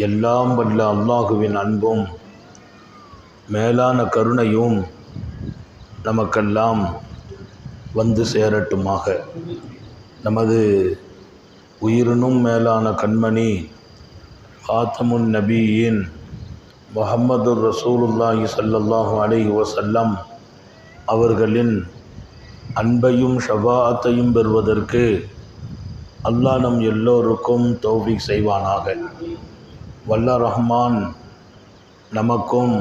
எல்லாம் வல்ல அல்லாஹுவின் அன்பும் மேலான கருணையும் நமக்கெல்லாம் வந்து சேரட்டுமாக. நமது உயிரினும் மேலான கண்மணி காத்தமுன் நபியின் முஹம்மது ரசூலுல்லாஹி ஸல்லல்லாஹு அலைஹி வஸல்லம் அவர்களின் அன்பையும் ஷஃபாஅத்தையும் பெறுவதற்கு அல்லாஹ் நம் எல்லோருக்கும் தௌஃபீக் செய்வானாக. வல்ல ரஹ்மான் நமக்கும்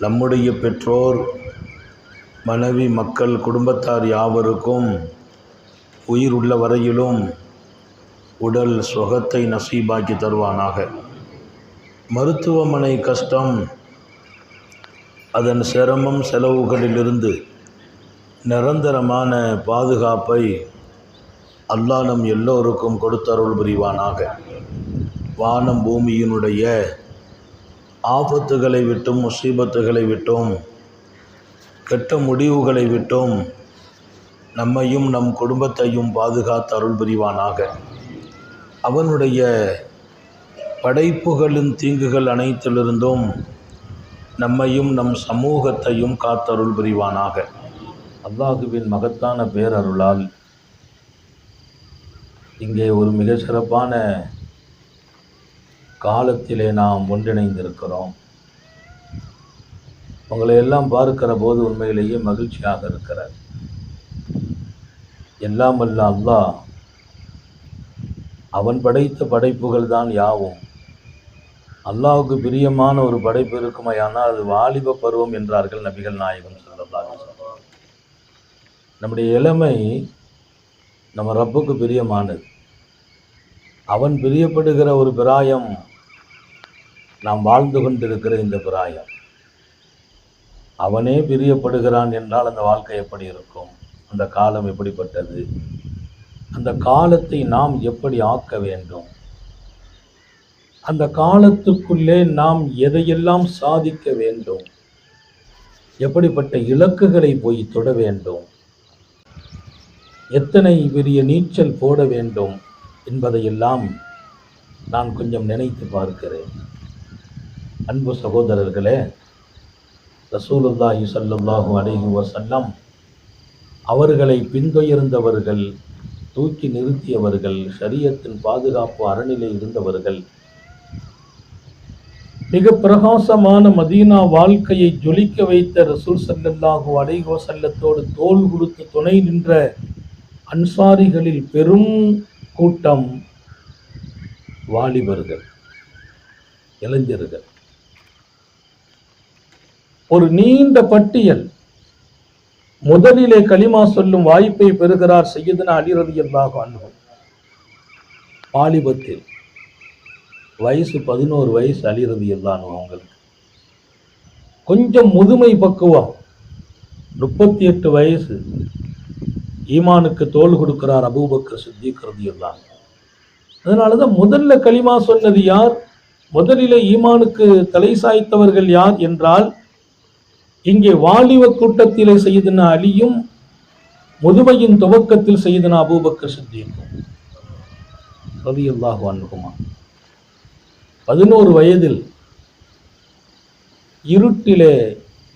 நம்முடைய பெற்றோர், மனைவி, மக்கள், குடும்பத்தார் யாவருக்கும் உயிர் உள்ள வரையிலும் உடல் சுகத்தை நசீபாக்கி தருவானாக. மருத்துவமனை கஷ்டம், அதன் சிரமம், செலவுகளிலிருந்து நிரந்தரமான பாதுகாப்பை அல்லாஹ் நம் எல்லோருக்கும் கொடுத்தருள் புரிவானாக. வானம் பூமியினுடைய ஆபத்துகளை விட்டும், முசீபத்துகளை விட்டும், கெட்ட முடிவுகளை விட்டும் நம்மையும் நம் குடும்பத்தையும் பாதுகாத்து அருள் புரிவானாக. அவனுடைய படைப்புகளின் தீங்குகள் அனைத்திலிருந்தும் நம்மையும் நம் சமூகத்தையும் காத்தருள் புரிவானாக. அல்லாஹுவின் மகத்தான பேரருளால் இங்கே ஒரு மிக சிறப்பான காலத்திலே நாம் ஒன்றிணைந்திருக்கிறோம். உங்களை எல்லாம் பார்க்கிற போது உண்மையிலேயே மகிழ்ச்சியாக இருக்கிறார். எல்லாம் வல்ல அல்லாஹ் அவன் படைத்த படைப்புகள் தான் யாவும். அல்லாஹுக்கு பிரியமான ஒரு படைப்பு இருக்குமையானால் அது வாலிப பருவம் என்றார்கள் நபிகள் நாயகம் ஸல்லல்லாஹு அலைஹி வஸல்லம். நம்முடைய இளமை நம்ம ரப்புக்கு பிரியமானது. அவன் பிரியப்படுகிற ஒரு பிராயம் நாம் வாழ்ந்து கொண்டிருக்கிற இந்த பிராயம். அவனே பிரியப்படுகிறான் என்றால் அந்த வாழ்க்கை எப்படி இருக்கும்? அந்த காலம் எப்படிப்பட்டது? அந்த காலத்தை நாம் எப்படி ஆக்க வேண்டும்? அந்த காலத்துக்குள்ளே நாம் எதையெல்லாம் சாதிக்க வேண்டும்? எப்படிப்பட்ட இலக்குகளை போய் தொட வேண்டும்? எத்தனை பெரிய நீச்சல் போட வேண்டும் என்பதையெல்லாம் நான் கொஞ்சம் நினைத்து பார்க்கிறேன். அன்பு சகோதரர்களே, ரசூலுல்லாஹி ஸல்லல்லாஹு அலைஹி வஸல்லம் அவர்களை பின்தொடர்ந்தவர்கள், தூக்கி நிறுத்தியவர்கள், ஷரியத்தின் பாதுகாப்பு அறநிலை இருந்தவர்கள், மிக பிரகாசமான மதீனா வாழ்க்கையை ஜொலிக்க வைத்த ரசூல் ஸல்லல்லாஹு அலைஹி வஸல்லத்தோடு தோள் கொடுத்து துணை நின்ற அன்சாரிகளில் பெரும் கூட்டம் வாலிபர்கள், இளைஞர்கள். ஒரு நீண்ட பட்டியல். முதலிலே கலிமா சொல்லும் வாய்ப்பை பெறுகிறார் சய்யிதுனா அலி ரலியல்லாஹு அன்ஹு. வாலிபத்தில் வயசு 11 வயசு அலி ரலியல்லாஹு அன்ஹு அவங்களுக்கு. கொஞ்சம் முதுமை பக்குவம் 38 வயசு. ஈமானுக்கு தோள் கொடுக்கிறார் அபூபக்கர் சித்திக் ரலியல்லாஹு அன்ஹு. அதனாலதான் முதல்ல கலிமா சொன்னது யார்? முதலிலே ஈமானுக்கு தலை சாய்த்தவர்கள் யார் என்றால், இங்கே வாலிப கூட்டத்திலே சய்யிதுனா அலியும், முதுமையின் துவக்கத்தில் சய்யிதுனா அபூபக்கர் சித்திக் ரலியல்லாஹு அன்ஹுமா. 11 வயதில் இருட்டிலே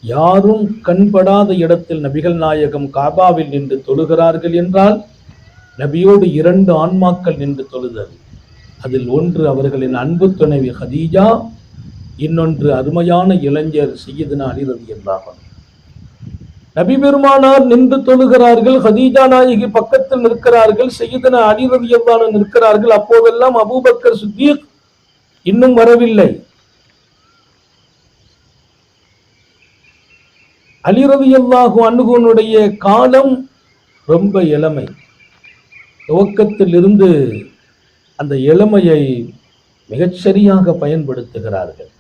யாரும் கண்படாத இடத்தில் நபிகள் நாயகம் காபாவில் நின்று தொழுகிறார்கள் என்றால், நபியோடு 2 ஆன்மாக்கள் நின்று தொழுதது. அதில் ஒன்று அவர்களின் அன்பு துணைவி ஹதீஜா, இன்னொன்று அருமையான இளைஞர் சய்யிதுனா அலி ரலியல்லாஹு அன்ஹு. நபி பெருமானார் நின்று தொழுகிறார்கள், ஹதீஜா நாயகி பக்கத்தில் நிற்கிறார்கள், சய்யிதுனா அலி ரலியல்லாஹு அன்ஹு நிற்கிறார்கள். அப்போதெல்லாம் அபூபக்கர் சித்திக் இன்னும் வரவில்லை. அலி ரலியல்லாஹு அன்ஹுனுடைய காலம் ரொம்ப இளமை. துவக்கத்தில் இருந்து அந்த இளமையை மிகச்சரியாக பயன்படுத்துகிறார்கள்.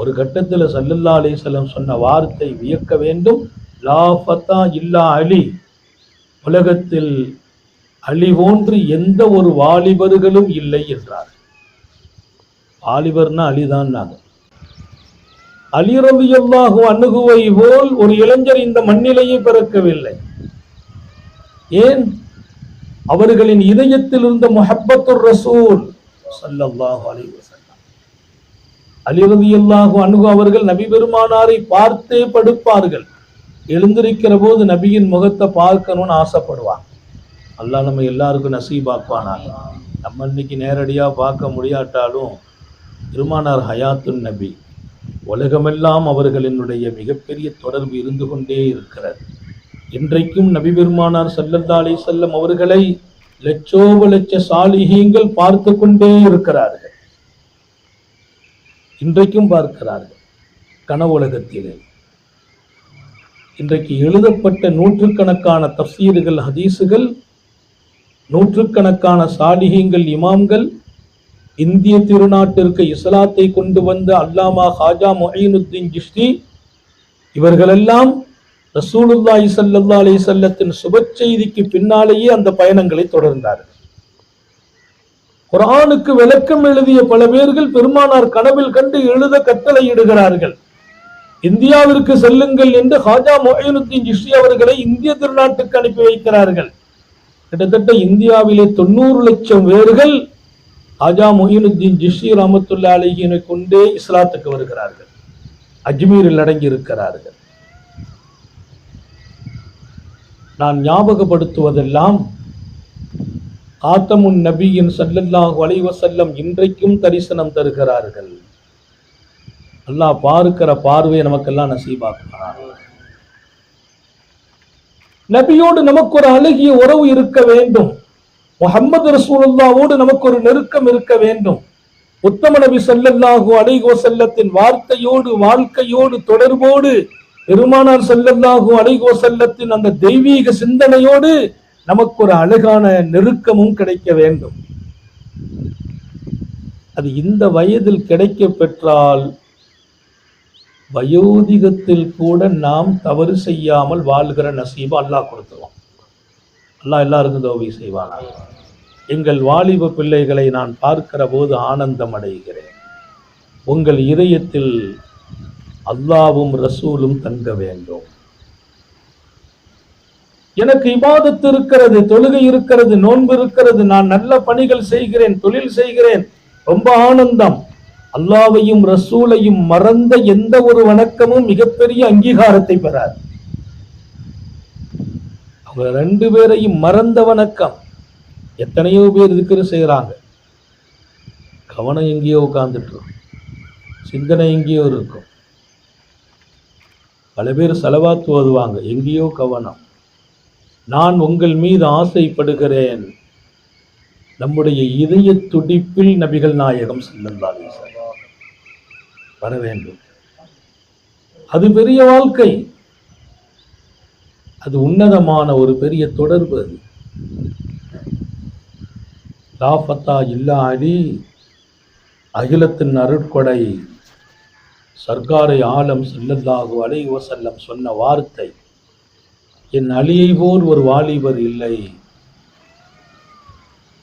ஒரு கட்டத்தில் ஸல்லல்லாஹு அலைஹி வஸல்லம் சொன்ன வார்த்தை வியக்க வேண்டும். லா ஃபதா இல்லா அலி. உலகத்தில் அலி போன்று எந்த ஒரு வாலிபர்களும் இல்லை என்றார். வாலிபர்னா அலிதான். நாங்கள் அலி ரலியல்லாஹு அன்ஹுவை போல் ஒரு இளைஞர் இந்த மண்ணிலேயே பிறக்கவில்லை. ஏன்? அவர்களின் இதயத்தில் இருந்த முஹப்பத்துர் ரசூல் ஸல்லல்லாஹு அலைஹி வஸல்லம். அலி ரலியல்லாஹு அன்ஹு அவர்கள் நபி பெருமானாரை பார்த்தே படுப்பார்கள். எழுந்திருக்கிற போது நபியின் முகத்தை பார்க்கணும்னு ஆசைப்படுவாங்க. அல்லாஹ் நம்ம எல்லாருக்கும் நசீபாக்குவானாக. நம்ம இன்னைக்கு நேரடியாக பார்க்க முடியாட்டாலும் பெருமானார் ஹயாத்துன் நபி, உலகமெல்லாம் அவர்களினுடைய மிகப்பெரிய தொடர்பு இருந்து கொண்டே இருக்கிறது. இன்றைக்கும் நபி பெருமானார் ஸல்லல்லாஹு அலைஹி வஸல்லம் அவர்களை லட்சோப லட்ச சாலிஹீன்கள் பார்த்து கொண்டே இருக்கிறார்கள். இன்றைக்கும் பார்க்கிறார்கள் கனவுலகத்திலே. இன்றைக்கு எழுதப்பட்ட நூற்றுக்கணக்கான தஃசீர்கள், ஹதீஸுகள், நூற்றுக்கணக்கான சாலிஹீன்கள், இமாம்கள், இந்திய திருநாட்டிற்கு இஸ்லாத்தை கொண்டு வந்த அல்லாமா ஹாஜா முஈனுத்தீன் சிஷ்தி, இவர்களெல்லாம் ரசூலுல்லாஹி ஸல்லல்லாஹு அலைஹி வஸல்லத்தின் சுப செய்திக்கு பின்னாலேயே அந்த பயணங்களை தொடர்ந்தார்கள். குர்ஆனுக்கு விளக்கம் எழுதிய பல பேர்கள் பெருமானார் கனவில் கண்டு எழுத கட்டளையிடுகிறார்கள். இந்தியாவிற்கு செல்லுங்கள் என்று ஹாஜா முஈனுத்தீன் சிஷ்தி அவர்களை இந்திய திருநாட்டுக்கு அனுப்பி வைக்கிறார்கள். கிட்டத்தட்ட இந்தியாவிலே 90 லட்சம் பேர்கள் ஹாஜா முஈனுத்தீன் சிஷ்தி ரஹ்மத்துல்லாஹி அலைஹினை கொண்டே இஸ்லாத்துக்கு வருகிறார்கள். அஜ்மீரில் அடங்கி இருக்கிறார்கள். நான் ஞாபகப்படுத்துவதெல்லாம் காத்தமுன் நபியின் ஸல்லல்லாஹு அலைஹி வஸல்லம் இன்றைக்கும் தரிசனம் தருகிறார்கள். அல்லாஹ் பார்க்கிற பார்வையை நமக்கெல்லாம் நசீபாக்குகிறார். நபியோடு நமக்கு ஒரு அழகிய உறவு இருக்க வேண்டும். முஹம்மது ரசூலுல்லாஹ்வோடு நமக்கு ஒரு நெருக்கம் இருக்க வேண்டும். உத்தம நபி ஸல்லல்லாஹு அலைஹி வஸல்லத்தின் வார்த்தையோடு, வாழ்க்கையோடு, தொடர்போடு, பெருமானார் ஸல்லல்லாஹு அலைஹி வஸல்லத்தின் அந்த தெய்வீக சிந்தனையோடு நமக்கு ஒரு அழகான நெருக்கமும் கிடைக்க வேண்டும். அது இந்த வயதில் கிடைக்க பெற்றால் வயோதிகத்தில் கூட நாம் தவறு செய்யாமல் வாழ்கிற நசீபு அல்லாஹ் கொடுத்துருவான். அல்லாஹ் எல்லாருக்கும் தௌபி செய்வானா. எங்கள் வாலிப பிள்ளைகளை நான் பார்க்கிற போது ஆனந்தம் அடைகிறேன். உங்கள் இதயத்தில் அல்லாவும் ரசூலும் தங்க வேண்டும். எனக்கு இபாதத் இருக்கிறது, தொழுகை இருக்கிறது, நோன்பு இருக்கிறது, நான் நல்ல பணிகள் செய்கிறேன், தொழில் செய்கிறேன், ரொம்ப ஆனந்தம். அல்லாவையும் ரசூலையும் மறந்த எந்த ஒரு வணக்கமும் மிகப்பெரிய அங்கீகாரத்தை பெறாது. அவங்க 2 பேரையும் மறந்த வணக்கம். எத்தனையோ பேர் திக்ர் செய்யறாங்க, கவனம் எங்கேயோ உட்கார்ந்துட்டு இருக்கும், சிந்தனை எங்கேயோ இருக்கும். பல பேர் ஸலவாத் ஓதுவாங்க, எங்கேயோ கவனம். நான் உங்கள் மீது ஆசைப்படுகிறேன், நம்முடைய இதய துடிப்பில் நபிகள் நாயகம் ஸல்லல்லாஹு அலைஹி வஸல்லம் வர வேண்டும். அது பெரிய வாழ்க்கை, அது உன்னதமான ஒரு பெரிய தொடர்பு. அது லா ஃபத்தா இல்லா அலி, அகிலத்தின் அருட்கொடை சர்க்காரை ஆலம் ஸல்லல்லாஹு அலைஹி வஸல்லம் சொன்ன வார்த்தை, என் அலியை போல் ஒரு வாலிபர் இல்லை.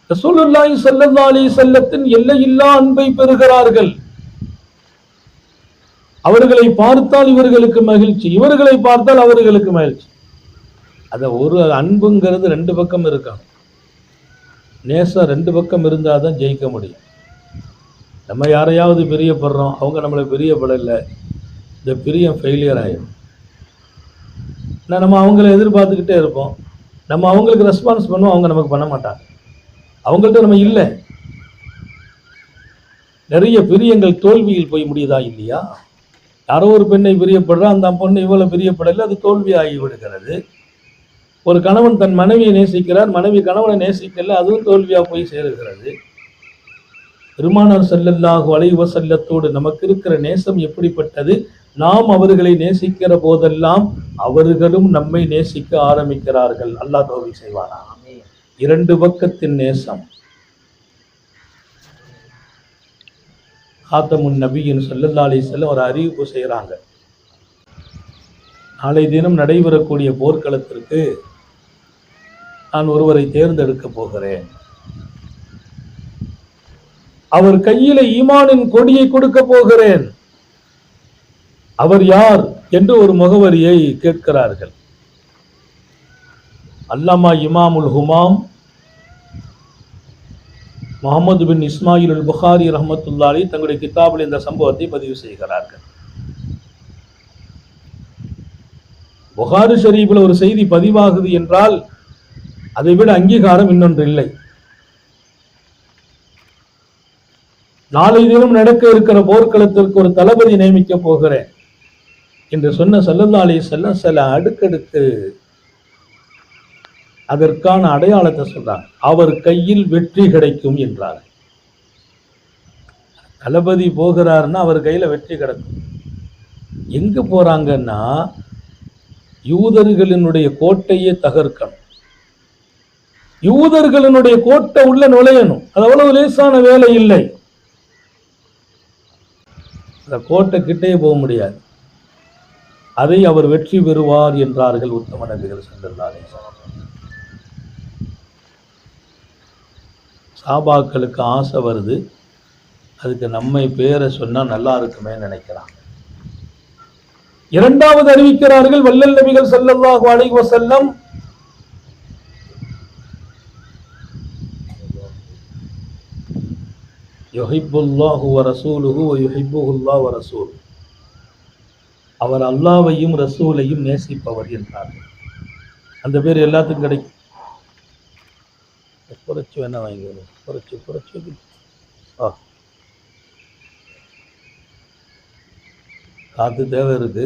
ரசூலுல்லாஹி ஸல்லல்லாஹு அலைஹி வஸல்லத்தின் எல்லையில்லா அன்பை பெறுகிறார்கள். அவர்களை பார்த்தால் இவர்களுக்கு மகிழ்ச்சி, இவர்களை பார்த்தால் அவர்களுக்கு மகிழ்ச்சி. அத ஒரு அன்புங்கிறது 2 பக்கம் இருக்கணும். நேசம் 2 பக்கம் இருந்தால் தான் ஜெயிக்க முடியும். நம்ம யாரையாவது பிரியப்படுறோம், அவங்க நம்மளை பிரியப்படலை, இந்த பிரியம் ஃபெயிலியர் ஆகிடும். நம்ம அவங்கள எதிர்பார்த்துக்கிட்டே இருப்போம், நம்ம அவங்களுக்கு ரெஸ்பான்ஸ் பண்ணுவோம், அவங்க நமக்கு பண்ண மாட்டாங்க. அவங்கள்ட்ட நம்ம இல்லை. நிறைய பிரியங்கள் தோல்வியில் போய் முடியுதா இல்லையா? யாரோ ஒரு பெண்ணை பிரியப்படுறா, அந்த பொண்ணு இவ்வளவு பிரியப்படலை, அது தோல்வி ஆகி விடுகிறது. ஒரு கணவன் தன் மனைவியை நேசிக்கிறார், மனைவி கணவனை நேசிக்கல, அதுவும் தோல்வியா போய் சேருகிறது. பெருமானார் ஸல்லல்லாஹு அலைஹி வஸல்லத்தோடு நமக்கு இருக்கிற நேசம் எப்படிப்பட்டது? நாம் அவர்களை நேசிக்கிற போதெல்லாம் அவர்களும் நம்மை நேசிக்க ஆரம்பிக்கிறார்கள். அல்லாஹ் தௌஃபீக் செய்வானா. 2 பக்கத்தின் நேசம். காத்தமுன் நபியின் ஸல்லல்லாஹு அலைஹி வஸல்லம் ஒரு அறிவிப்பு செய்கிறாங்க. நாளை தினம் நடைபெறக்கூடிய போர்க்களத்திற்கு நான் ஒருவரை தேர்ந்தெடுக்க போகிறேன். அவர் கையில ஈமானின் கொடியை கொடுக்க போகிறேன். அவர் யார் என்று ஒரு முகவரியை கேட்கிறார்கள். அல்லாமா இமாமுல் ஹுமாம் முகமது பின் இஸ்மாயில் அல் புகாரி ரஹ்மத்துல்லாஹி தங்களுடைய கிதாபில் இந்த சம்பவத்தை பதிவு செய்கிறார்கள். புகாரி ஷரீஃபில் ஒரு செய்தி பதிவாகுது என்றால் அதை விட அங்கீகாரம் இன்னொன்று இல்லை. நாளை தினம் நடக்க இருக்கிற போர்க்களத்திற்கு ஒரு தளபதி நியமிக்க போகிறேன் என்று சொன்ன ஸல்லல்லாஹு அலைஹி வஸல்லம் சில அடுக்கடுக்கு அதற்கான அடையாளத்தை சொல்றாங்க. அவர் கையில் வெற்றி கிடைக்கும் என்றார். தளபதி போகிறாருன்னா அவர் கையில வெற்றி கிடைக்கும். எங்க போறாங்கன்னா யூதர்களினுடைய கோட்டையே தகர்க்கணும். யூதர்களினுடைய கோட்டை உள்ள நுழையணும். அது அவ்வளவு லேசான வேலை இல்லை. அந்த கோட்டை கிட்டே போக முடியாது. அதை அவர் வெற்றி பெறுவார் என்றார்கள் உத்தம நபிகள் ஸல்லல்லாஹு அலைஹி வஸல்லம். சாபாக்களுக்கு ஆசை வருது, அதுக்கு நம்மை பேரை சொன்னா நல்லா இருக்குமே நினைக்கிறாங்க. இரண்டாவது அறிவிக்கிறார்கள் வல்லல் நபிகள் ஸல்லல்லாஹு அலைஹி வஸல்லம் யுஹிப்புல்லாஹு வ ரசூலுஹு வ யுஹிப்புல்லாஹு வ ரசூலுஹு. அவர் அல்லாஹ்வையும் ரசூலையும் நேசிப்பவர் என்றார்கள். அந்த பேர் எல்லாத்துக்கும் கிடைக்கும். குறைச்சி வேணா வாங்கிக்கணும். குறைச்சி காத்து தேவை இருக்கு.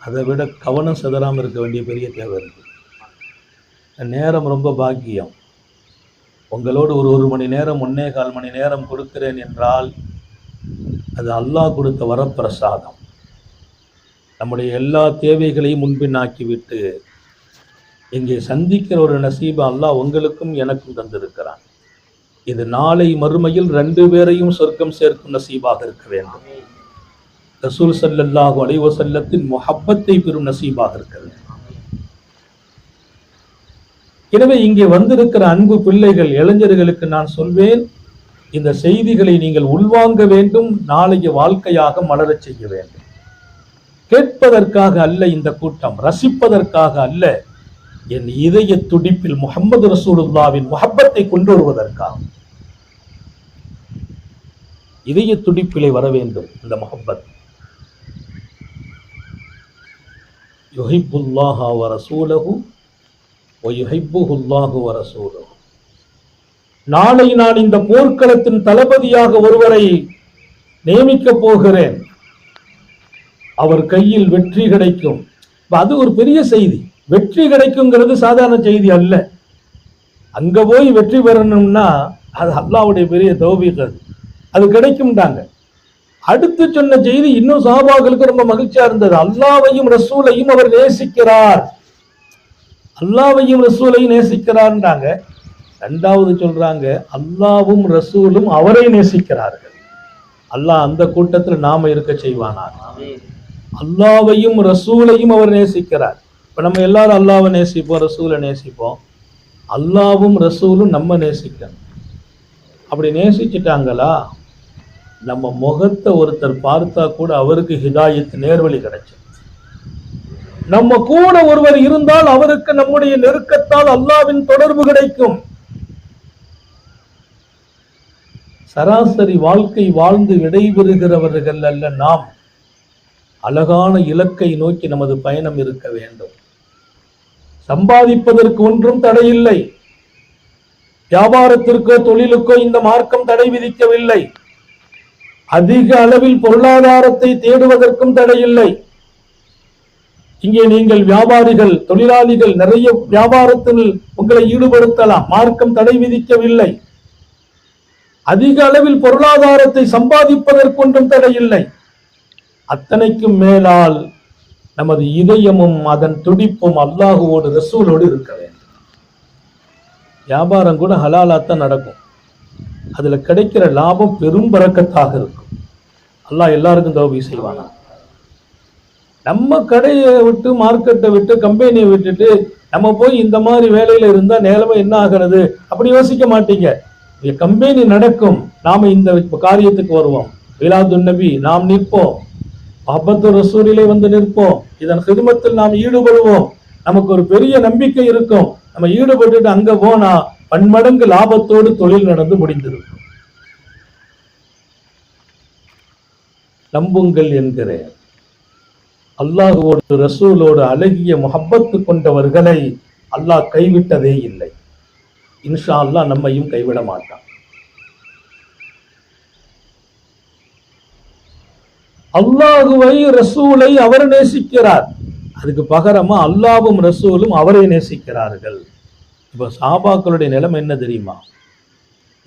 அதை விட கவனம் சிதறாமல் இருக்க வேண்டிய பெரிய தேவை இருக்கு. நேரம் ரொம்ப பாக்கியம். உங்களோடு ஒரு மணி நேரம் 1.25 மணி நேரம் கொடுக்கிறேன் என்றால் அது அல்லாஹ் கொடுத்த வரப்பிரசாதம். நம்முடைய எல்லா தேவைகளையும் முன்பின்னாக்கிவிட்டு இங்கே சந்திக்கிற ஒரு நசீபை அல்லாஹ் உங்களுக்கும் எனக்கும் தந்திருக்கிறான். இது நாளை மறுமையில் 2 பேரையும் சொர்க்கம் சேர்க்கும் நசீபாக இருக்க வேண்டும். ரசூல் ஸல்லல்லாஹு அலைஹி வஸல்லத்தின் முஹப்பத்தை பெறும் நசீபாக இருக்கிறது. எனவே இங்கே வந்திருக்கிற அன்பு பிள்ளைகள், இளைஞர்களுக்கு நான் சொல்வேன், இந்த செய்திகளை நீங்கள் உள்வாங்க வேண்டும். நாளைய வாழ்க்கையாக மலரச் செய்ய வேண்டும். கேட்பதற்காக அல்ல இந்த கூட்டம், ரசிப்பதற்காக அல்ல. என் இதய துடிப்பில் முஹம்மது ரசூலுல்லாஹ்வின் முஹப்பத்தை கொண்டு வருவதற்காக இதய துடிப்பிலே வர வேண்டும். இந்த முஹப்பத் யுஹிப்புல்லாஹ வ ரசூலஹு வ யுஹிப்புல்லாஹு வ ரசூலஹு. நாளை நான் இந்த போர்க்களத்தின் தளபதியாக ஒருவரை நியமிக்க போகிறேன். அவர் கையில் வெற்றி கிடைக்கும். அது ஒரு பெரிய செய்தி. வெற்றி கிடைக்குங்கிறது சாதாரண செய்தி அல்ல. அங்க போய் வெற்றி பெறணும்னா அது அல்லாஹ்வுடைய பெரிய தௌஃபீக். அது கிடைக்கும்டாங்க. அடுத்து சொன்ன செய்தி இன்னும் சஹாபாக்களுக்கு ரொம்ப மகிழ்ச்சியா இருந்தது. அல்லாஹ்வையும் ரசூலையும் அவர் நேசிக்கிறார். அல்லாஹ்வையும் ரசூலையும் நேசிக்கிறார்ன்றாங்க. ரெண்டாவது சொல்றாங்க அல்லாஹ்வும் ரசூலும் அவரை நேசிக்கிறார்கள். அல்லாஹ் அந்த கூட்டத்தில் நாம இருக்க செய்வானார். அல்லாஹ்வையும் ரசூலையும் அவர் நேசிக்கிறார். இப்ப நம்ம எல்லாரும் அல்லாஹ்வை நேசிப்போம், ரசூலை நேசிப்போம். அல்லாஹ்வும் ரசூலும் நம்ம நேசிக்கணும். அப்படி நேசிச்சுட்டாங்களா நம்ம முகத்தை ஒருத்தர் பார்த்தா கூட அவருக்கு ஹிதாயத், நேர்வழி கிடைச்சு. நம்ம கூட ஒருவர் இருந்தால் அவருக்கு நம்முடைய நெருக்கத்தால் அல்லாஹ்வின் தொடர்பு கிடைக்கும். சராசரி வாழ்க்கை வாழ்ந்து விடைபெறுகிறவர்கள் அல்ல நாம். அழகான இலக்கை நோக்கி நமது பயணம் இருக்க வேண்டும். சம்பாதிப்பதற்கு ஒன்றும் தடையில்லை. வியாபாரத்திற்கோ தொழிலுக்கோ இந்த மார்க்கம் தடை விதிக்கவில்லை. அதிக அளவில் பொருளாதாரத்தை தேடுவதற்கும் தடையில்லை. இங்கே நீங்கள் வியாபாரிகள், தொழிலாளிகள் நிறைய வியாபாரத்தில் உங்களை ஈடுபடுத்தலாம். மார்க்கம் தடை விதிக்கவில்லை. அதிக அளவில் பொருளாதாரத்தை சம்பாதிப்பதற்கொன்றும் தடையில்லை. அத்தனைக்கும் மேலால் நமது இதயமும் அதன் துடிப்பும் அல்லாஹுவோடு ரசூலோடு இருக்க வேண்டும். வியாபாரம் கூட ஹலாலாத்தான் நடக்கும். அதுல கிடைக்கிற லாபம் பெரும் பரக்கத்தாக இருக்கும். அல்லாஹ் எல்லாருக்கும் தௌபீக் செய்வானா. நம்ம கடையை விட்டு, மார்க்கெட்டை விட்டு, கம்பெனியை விட்டுட்டு நம்ம போய் இந்த மாதிரி வேலையில இருந்தா நிலைமை என்ன ஆகிறது அப்படி யோசிக்க மாட்டீங்க. கம்பெனி நடக்கும், நாம இந்த காரியத்துக்கு வருவோம். மிலாதுன் நபி நாம் நிற்போம், முஹப்பத்து ரசூலிலே வந்து நிற்போம். இதன் ஹிதுமத்தில் நாம் ஈடுபடுவோம். நமக்கு ஒரு பெரிய நம்பிக்கை இருக்கும். நம்ம ஈடுபட்டுட்டு அங்க போனா பன்மடங்கு லாபத்தோடு தொழில் நடந்து முடிந்திருக்கும். நம்புங்கள் என்கிறேன். அல்லாஹ்வோடு ரசூலோடு அழகிய முஹப்பத்து கொண்டவர்களை அல்லாஹ் கைவிட்டதே இல்லை. இன்ஷா அல்லாஹ் நம்மையும் கைவிட மாட்டான். அல்லாஹுவை ரசூலை அவர் நேசிக்கிறார், அதுக்கு பகரமா அல்லாஹ்வும் ரசூலும் அவரை நேசிக்கிறார்கள். இப்ப சஹாபாக்களுடைய நிலைமை என்ன தெரியுமா?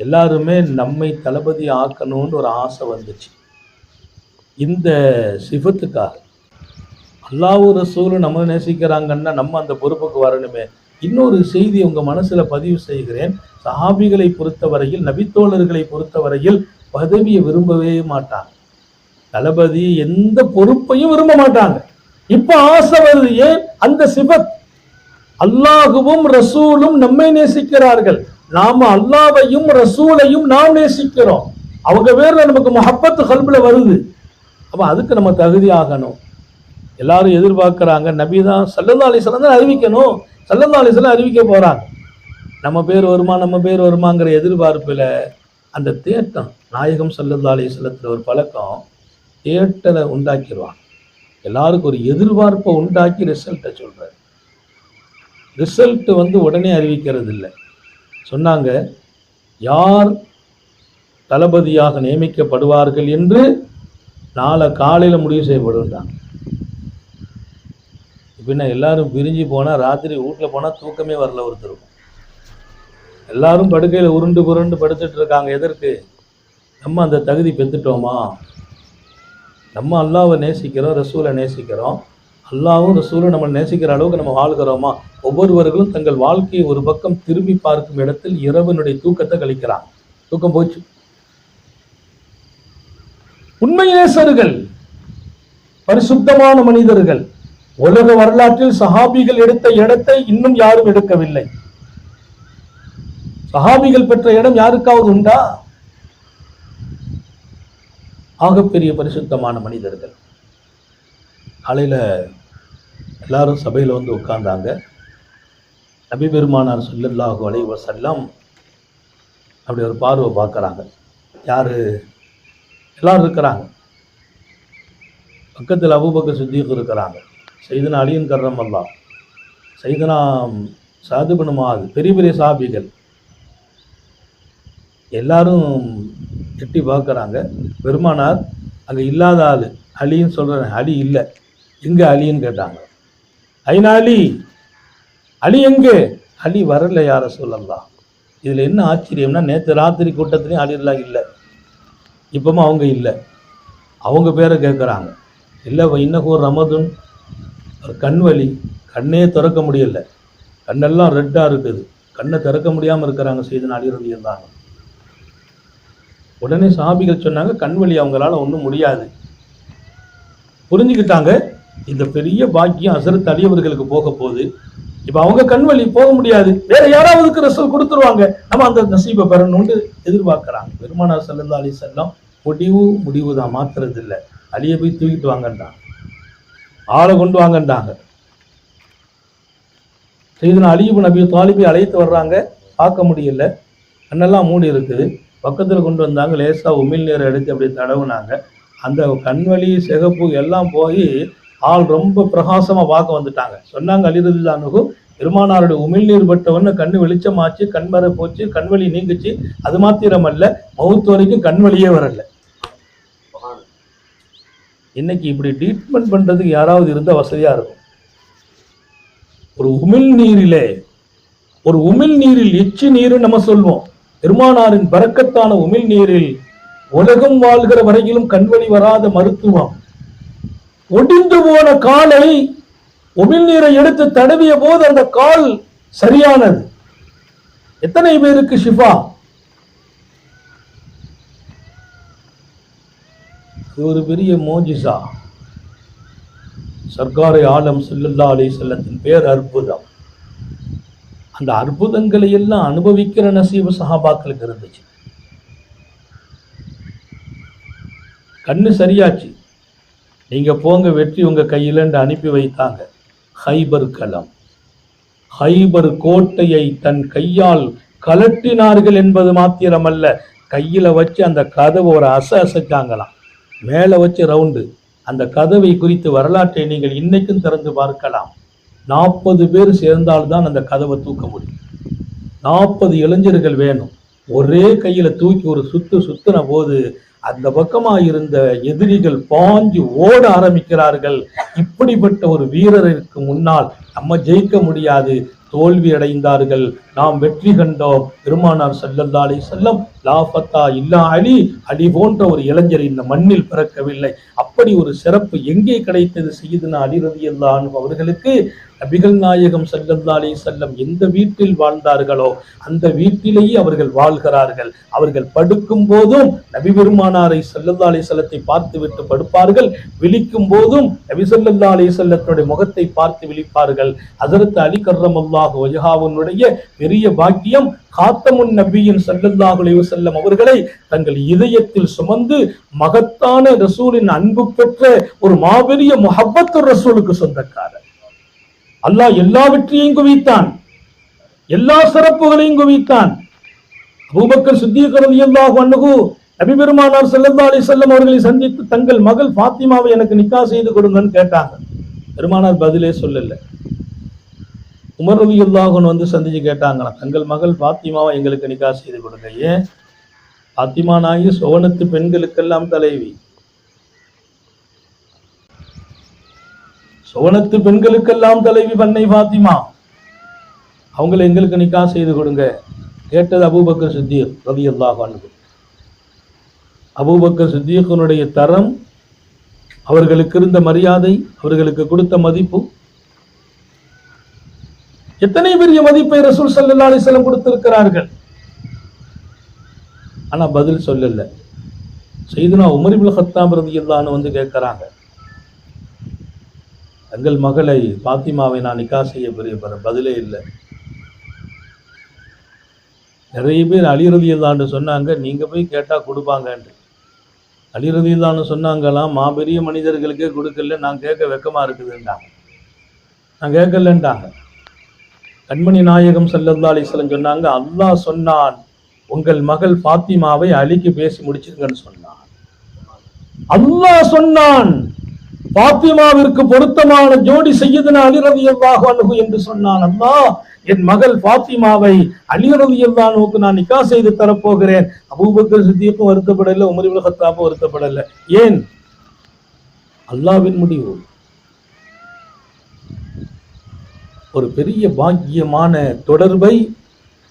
எல்லாருமே நம்மை தளபதி ஆக்கணும்னு ஒரு ஆசை வந்துச்சு. இந்த சிஃபத்துக்காக அல்லாஹ்வும் ரசூலும் நம்ம நேசிக்கிறாங்கன்னா நம்ம அந்த பொறுப்புக்கு வரணுமே. இன்னொரு செய்தி உங்க மனசுல பதிவு செய்கிறேன். சஹாபிகளை பொறுத்தவரையில், நபித்தோழர்களை பொறுத்தவரையில் பதவியை விரும்பவே மாட்டாங்க. தளபதி எந்த பொறுப்பையும் விரும்ப மாட்டாங்க. இப்ப ஆசை வருது. ஏன்? அந்த சிஃபத். அல்லாஹுவும் ரசூலும் நம்மை நேசிக்கிறார்கள், நாம அல்லாஹ்வையும் ரசூலையும் நாம் நேசிக்கிறோம். அவங்க பேர்ல நமக்கு முஹப்பத் கல்புல வருது. அப்ப அதுக்கு நம்ம தகுதி ஆகணும். எல்லாரும் எதிர்பார்க்கிறாங்க நபிதான் ஸல்லல்லாஹு அலைஹி வஸல்லம் தான் அறிவிக்கணும், ஸல்லல்லாஹு அலைஹி வஸல்லம் அறிவிக்க போறாங்க. நம்ம பேர் வருமாங்கிற எதிர்பார்ப்புல அந்த தேட்டம், நாயகம் ஸல்லல்லாஹு அலைஹி வஸல்லத்துல ஒரு பழக்கம், தேட்டலை உண்டாக்கிடுவாங்க. எல்லாருக்கும் ஒரு எதிர்பார்ப்பை உண்டாக்கி ரிசல்ட்டை சொல்றாரு. ரிசல்ட் உடனே அறிவிக்கிறது இல்லை. சொன்னாங்க, யார் தளபதியாக நியமிக்கப்படுவார்கள் என்று நாளை காலையில முடிவு செய்யப்படுவாங்க. இப்ப எல்லாரும் பிரிஞ்சு போனா, ராத்திரி வீட்டில் போனா தூக்கமே வரல ஒருத்தருக்கும். எல்லாரும் படுக்கையில உருண்டு புரண்டு படுத்துட்டு இருக்காங்க. எதற்கு? நம்ம அந்த தகுதி பெற்றுட்டோமா? நம்ம அல்லாஹ்வை நேசிக்கிறோம், ரசூலை நேசிக்கிறோம். அல்லாஹ்வும் ரசூலும் நம்ம நேசிக்கிற அளவுக்கு நம்ம வாழ்கிறோமா? ஒவ்வொருவர்களும் தங்கள் வாழ்க்கையை ஒரு பக்கம் திரும்பி பார்க்கும் இடத்தில் இரவனுடைய தூக்கத்தை கழிக்கிறாங்க. தூக்கம் போச்சு. உண்மை நேசர்கள், பரிசுத்தமான மனிதர்கள், உலக வரலாற்றில் சஹாபிகள் எடுத்த இடத்தை இன்னும் யாரும் எடுக்கவில்லை. சஹாபிகள் பெற்ற இடம் யாருக்காவது உண்டா? ஆகப்பெரிய பரிசுத்தமான மனிதர்கள். காலையில எல்லாரும் சபையில உட்கார்ந்தாங்க. நபி பெருமானார் ஸல்லல்லாஹு அலைஹி வஸல்லம் அப்படி ஒரு பார்வை பார்க்கறாங்க. யாரு? எல்லாரும் இருக்கிறாங்க. பக்கத்தில் அபூபக்கர் சித்திக் இருக்கிறாங்க, சையதுனா அலியின் கர்ரமல்லாஹ், சையதுனா சஅத் இப்னு முஆத், பெரிய பெரிய சஹாபிகள். எல்லாரும் எட்டி பார்க்குறாங்க. பெருமானார் அங்கே இல்லாத ஆள் அலின்னு சொல்கிறேன். அலி இல்லை. எங்கே அலின்னு கேட்டாங்க. ஐநா அலி, அலி எங்கே? அலி வரல யார சொல்லலாம். இதில் என்ன ஆச்சரியம்னா, நேற்று ராத்திரி கூட்டத்துலேயும் அலிலாம் இல்லை, இப்போவும் அவங்க இல்லை. அவங்க பேரை கேட்குறாங்க. இல்லை, இன்னும் ரமதுன், கண் வலி, கண்ணே திறக்க முடியல, கண்ணெல்லாம் ரெட்டாக இருக்குது, கண்ணை திறக்க முடியாமல் இருக்கிறாங்க. சையதுனா அலி ரலியல்லாஹு அன்ஹு. உடனே சஹாபிகள் சொன்னாங்க, கண்வழி அவங்களால ஒன்றும் முடியாது. புரிஞ்சுக்கிட்டாங்க, இந்த பெரிய பாக்கியம் ஹஸரத் அலி அவர்களுக்கு போக போகுது. இப்போ அவங்க கண்வழி போக முடியாது, வேற யாராவதுக்கு ரசூல் கொடுத்துருவாங்க, நம்ம அந்த நசீபை பெறணும்னு எதிர்பார்க்குறாங்க. பெருமானார் ஸல்லல்லாஹு அலைஹி வஸல்லம் முடிவு தான், மாத்துறது இல்லை. அலியை போய் தூக்கிட்டு வாங்கன்றாங்க, ஆளை கொண்டு வாங்கன்றாங்க. சையதுனா அலி இப்னு அபீ தாலிபை அழைத்து வர்றாங்க. பார்க்க முடியல, கண்ணெல்லாம் மூடி இருக்குது. பக்கத்தில் கொண்டு வந்தாங்க. லேசாக உமிழ் நீரை எடுத்து அப்படியே தடவுனாங்க. அந்த கண்வலி சிகப்பு எல்லாம் போய் ஆள் ரொம்ப பிரகாசமாக பார்க்க வந்துட்டாங்க. சொன்னாங்க அலி ரலியல்லாஹு அன்ஹு, பெருமானாருடைய உமிழ்நீர் பட்டவன்னு கண்ணு வெளிச்சமாச்சு, கண்மறை போச்சு, கண்வலி நீங்குச்சு. அது மாத்திரமல்ல, மவுத் வரைக்கும் கண்வலியே வரல. இன்னைக்கு இப்படி ட்ரீட்மெண்ட் பண்றதுக்கு யாராவது இருந்தால் வசதியா இருக்கும். ஒரு உமிழ் நீரில் எச்சி நீர் நம்ம சொல்வோம். பெருமானாரின் பரக்கத்தான உமிழ் நீரில் உலகம் வாழ்கிற வரையிலும் கண்வலி வராத மருத்துவம். ஒடிந்து போன காலை உமிழ் நீரை எடுத்து தடவிய போது அந்த கால் சரியானது. எத்தனை பேருக்கு ஷிஃபா? இது ஒரு பெரிய மோஜிசா. சர்க்காரை ஆலம் ஸல்லல்லாஹு அலைஹி வஸல்லத்தின் பேர் அற்புதம். அந்த அற்புதங்களை எல்லாம் அனுபவிக்கிற நசீபு சஹாபாக்களுக்கு இருந்துச்சு. கண்ணு சரியாச்சு, நீங்க போங்க, வெற்றி உங்க கையிலன்னு அனுப்பி வைத்தாங்க. ஹைபர் களம், ஹைபர் கோட்டையை தன் கையால் கலட்டினார்கள் என்பது மாத்திரமல்ல, கையில வச்சு அந்த கதவை ஒரு அசைச்சாங்களாம். மேலே வச்சு ரவுண்டு. அந்த கதவை குறித்து வரலாற்றை நீங்கள் இன்னைக்கும் திறந்து பார்க்கலாம். 40 பேர் சேர்ந்தால்தான் அந்த கதவை தூக்க முடியும். 40 இளைஞர்கள் வேணும். ஒரே கையில தூக்கி ஒரு சுத்துன போது அந்த பக்கமா இருந்த எதிரிகள் பாஞ்சு ஓட ஆரம்பிக்கிறார்கள். இப்படிப்பட்ட ஒரு வீரருக்கு முன்னால் நம்ம ஜெயிக்க முடியாது, தோல்வி அடைந்தார்கள். நாம் வெற்றி கண்டோம். பெருமானார் ஸல்லல்லாஹு அலைஹி வஸல்லம் லா ஃபத்தா இல்லா அலி, அலி போன்ற ஒரு இளைஞர் இந்த மண்ணில் பிறக்கவில்லை. அப்படி ஒரு சிறப்பு எங்கே கிடைத்தது? சய்யிதுனா அலி ரலியல்லாஹு அன்ஹு அவர்களுக்கு. நபிகள் நாயகம் ஸல்லல்லாஹு அலைஹி வஸல்லம் எந்த வீட்டில் வாழ்ந்தார்களோ அந்த வீட்டிலேயே அவர்கள் வாழ்கிறார்கள். அவர்கள் படுக்கும் போதும் நபி பெருமானாரை ஸல்லல்லாஹு அலைஹி வஸல்லத்தை பார்த்து விட்டு படுப்பார்கள். விழிக்கும் போதும் நபி ஸல்லல்லாஹு அலைஹி வஸல்லத்துடைய முகத்தை பார்த்து விழிப்பார்கள். ஹஜ்ரத் அலி கர்ரமல்லாஹு வஜ்ஹாவுடைய பெரிய பாக்கியம், காத்தமுன் நபியின் ஸல்லல்லாஹு அலைஹி வஸல்லம் அவர்களை தங்கள் இதயத்தில் சுமந்து மகத்தான ரசூலின் அன்பு பெற்ற ஒரு மாபெரிய முஹப்பத்து ரசூலுக்கு சொந்தக்காரர். அல்லாஹ் எல்லா வெற்றியையும் குவித்தான், எல்லா சிறப்புகளையும் குவித்தான். அபூபக்கர் சித்தீக் ரலியல்லாஹு அன்ஹு நபி பெருமானார் ஸல்லல்லாஹு அலைஹி வஸல்லம் அவர்களை சந்தித்து தங்கள் மகள் ஃபாத்திமாவை எனக்கு நிக்கா செய்து கொடுங்கன்னு கேட்டாங்க. பெருமானார் பதிலே சொல்லல. உமர் ரலியல்லாஹு அன்ஹு வந்து சந்திச்சு கேட்டாங்களா, தங்கள் மகள் ஃபாத்திமாவை எங்களுக்கு நிக்கா செய்து கொடுங்க. ஏன்? ஃபாத்திமா நாயகி சோனத்து பெண்களுக்கெல்லாம் தலைவி, சோனத்து பெண்களுக்கெல்லாம் தலைவி பண்ணை ஃபாத்திமா, அவங்களை எங்களுக்கு நிக்கா செய்து கொடுங்க. கேட்டது அபூபக்கர் சித்தீக் ரலியல்லாஹு அன்ஹு. அபூபக்கர் சித்தீக்கினுடைய தரம், அவர்களுக்கு இருந்த மரியாதை, அவர்களுக்கு கொடுத்த மதிப்பு, எத்தனை பெரிய மதிப்பை ரசூல் ஸல்லல்லாஹு அலைஹி வஸல்லம் கொடுத்திருக்கிறார்கள். ஆனா பதில் சொல்லல. சய்யிதுனா உமர் இப்னு கத்தாப் ரலியல்லாஹு அன்ஹு வந்து கேட்கிறாங்க, தங்கள் மகளை ஃபாத்திமாவை நான் நிக்கா செய்ய பதிலே இல்லை. நிறைய பேர் அலி ரலியல்லாஹு அன்ஹு சொன்னாங்க, நீங்க போய் கேட்டா கொடுப்பாங்கன்னு. அலி ரலியல்லாஹு அன்ஹு சொன்னாங்களாம், மாபெரிய மனிதர்களுக்கே கொடுக்கல, நான் கேட்க வெக்கமா இருக்குதுன்றாங்க. நான் கேட்கலன்றாங்க. கண்மணி நாயகம் ஸல்லல்லாஹு அலைஹி வஸல்லம் சொன்னாங்க, அல்லாஹ் சொன்னான் உங்கள் மகள் ஃபாத்திமாவை அலிக்கு பேசி முடிச்சிருங்கன்னு சொன்னான். அல்லாஹ் சொன்னான் ஃபாத்திமாவிற்கு பொருத்தமான ஜோடி சய்யிதுனா அலி ரலியல்லாஹு அன்ஹு என்று சொன்னான். அல்லாஹ் என் மகள் ஃபாத்திமாவை அலி ரலியல்லாஹு அன்ஹுக்கு நான் நிக்கா செய்து தரப்போகிறேன். Abu Bakr சித்தீக்கும் வருத்தப்படல, Umar ibn கத்தாபும் வருத்தப்படல. ஏன்? அல்லாஹ்வின் முடிவு. ஒரு பெரிய பாக்கியமான தொடர்பை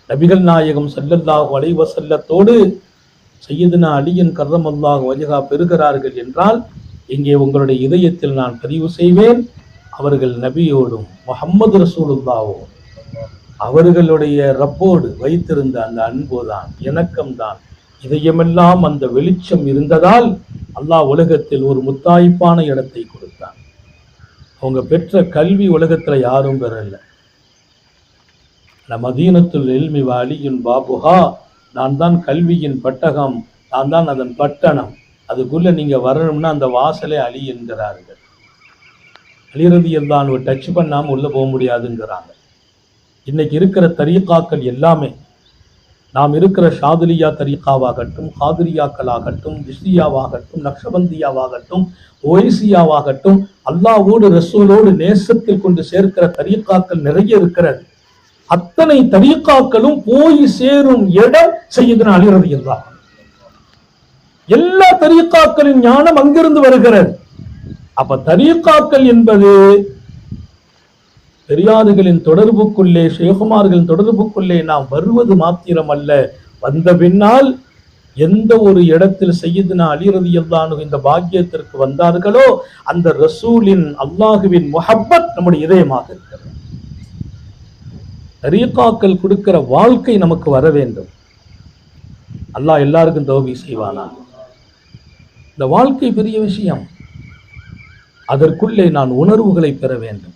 நபிகள் நாயகம் ஸல்லல்லாஹு அலைஹி வஸல்லத்தோடு சய்யிதுனா அலியின் கர்ரமல்லாஹு வஜ்ஹா பெறுகிறார்கள் என்றால், இங்கே உங்களுடைய இதயத்தில் நான் பதிவு செய்வேன், அவர்கள் நபியோடும் முஹம்மது ரசூலுல்லாஹ்வும் அவர்களுடைய ரப்போடு வைத்திருந்த அந்த அன்புதான், இணக்கம்தான். இதயமெல்லாம் அந்த வெளிச்சம் இருந்ததால் அல்லாஹ் உலகத்தில் ஒரு முத்தாய்ப்பான இடத்தை கொடுத்தான். அவங்க பெற்ற கல்வி உலகத்துல யாரும் பெறல. மதீனத்துல் இல்மி வ அலியுன் பாபுஹா, நான் தான் கல்வியின் பட்டகம், நான் தான் அதன் பட்டணம். அதுக்குள்ள நீங்க வரணும்னா அந்த வாசலே அலி என்கிறார்கள். அலி ரலியல்லாஹு அன்ஹு டச் பண்ணாம உள்ள போக முடியாதுங்கிறாங்க. இன்னைக்கு இருக்கிற தரீகாக்கள் எல்லாமே, நாம் இருக்கிற ஷாதுலியா தரீகாவாகட்டும், காதிரியாக்களாகட்டும், ஜிஸ்தியாவாகட்டும், நக்ஷபந்தியாவாகட்டும், ஓய்சியாவாகட்டும், அல்லாஹ்வோடு ரசூலோடு நேசத்தில் கொண்டு சேர்க்கிற தரீகாக்கள் நிறைய இருக்கிறது. அத்தனை தரீகாக்களும் போய் சேரும் இடம் சய்யிதுனா அலி ரலியல்லாஹு அன்ஹு. எல்லா தரீகாக்களின் ஞானம் அங்கிருந்து வருகிறது. அப்ப தரீகாக்கள் என்பது பெரியார்களின் தொடர்புக்குள்ளே, ஷேகுமார்களின் தொடர்புக்குள்ளே நாம் வருவது மாத்திரம் அல்ல, வந்த பின்னால் எந்த ஒரு இடத்தில் சய்யிதுனா அலி ரலியல்லாஹு அன்ஹு இந்த பாக்கியத்திற்கு வந்தார்களோ அந்த ரசூலின் அல்லாஹுவின் முஹப்பத் நம்முடைய இதயமாக இருக்கிறது. தரீகாக்கள் கொடுக்கிற வாழ்க்கை நமக்கு வர வேண்டும். அல்லாஹ் எல்லாருக்கும் தௌஃபீக் செய்வானா. இந்த வாழ்க்கை பெரிய விஷயம். அதற்குள்ளே நான் உணர்வுகளை பெற வேண்டும்.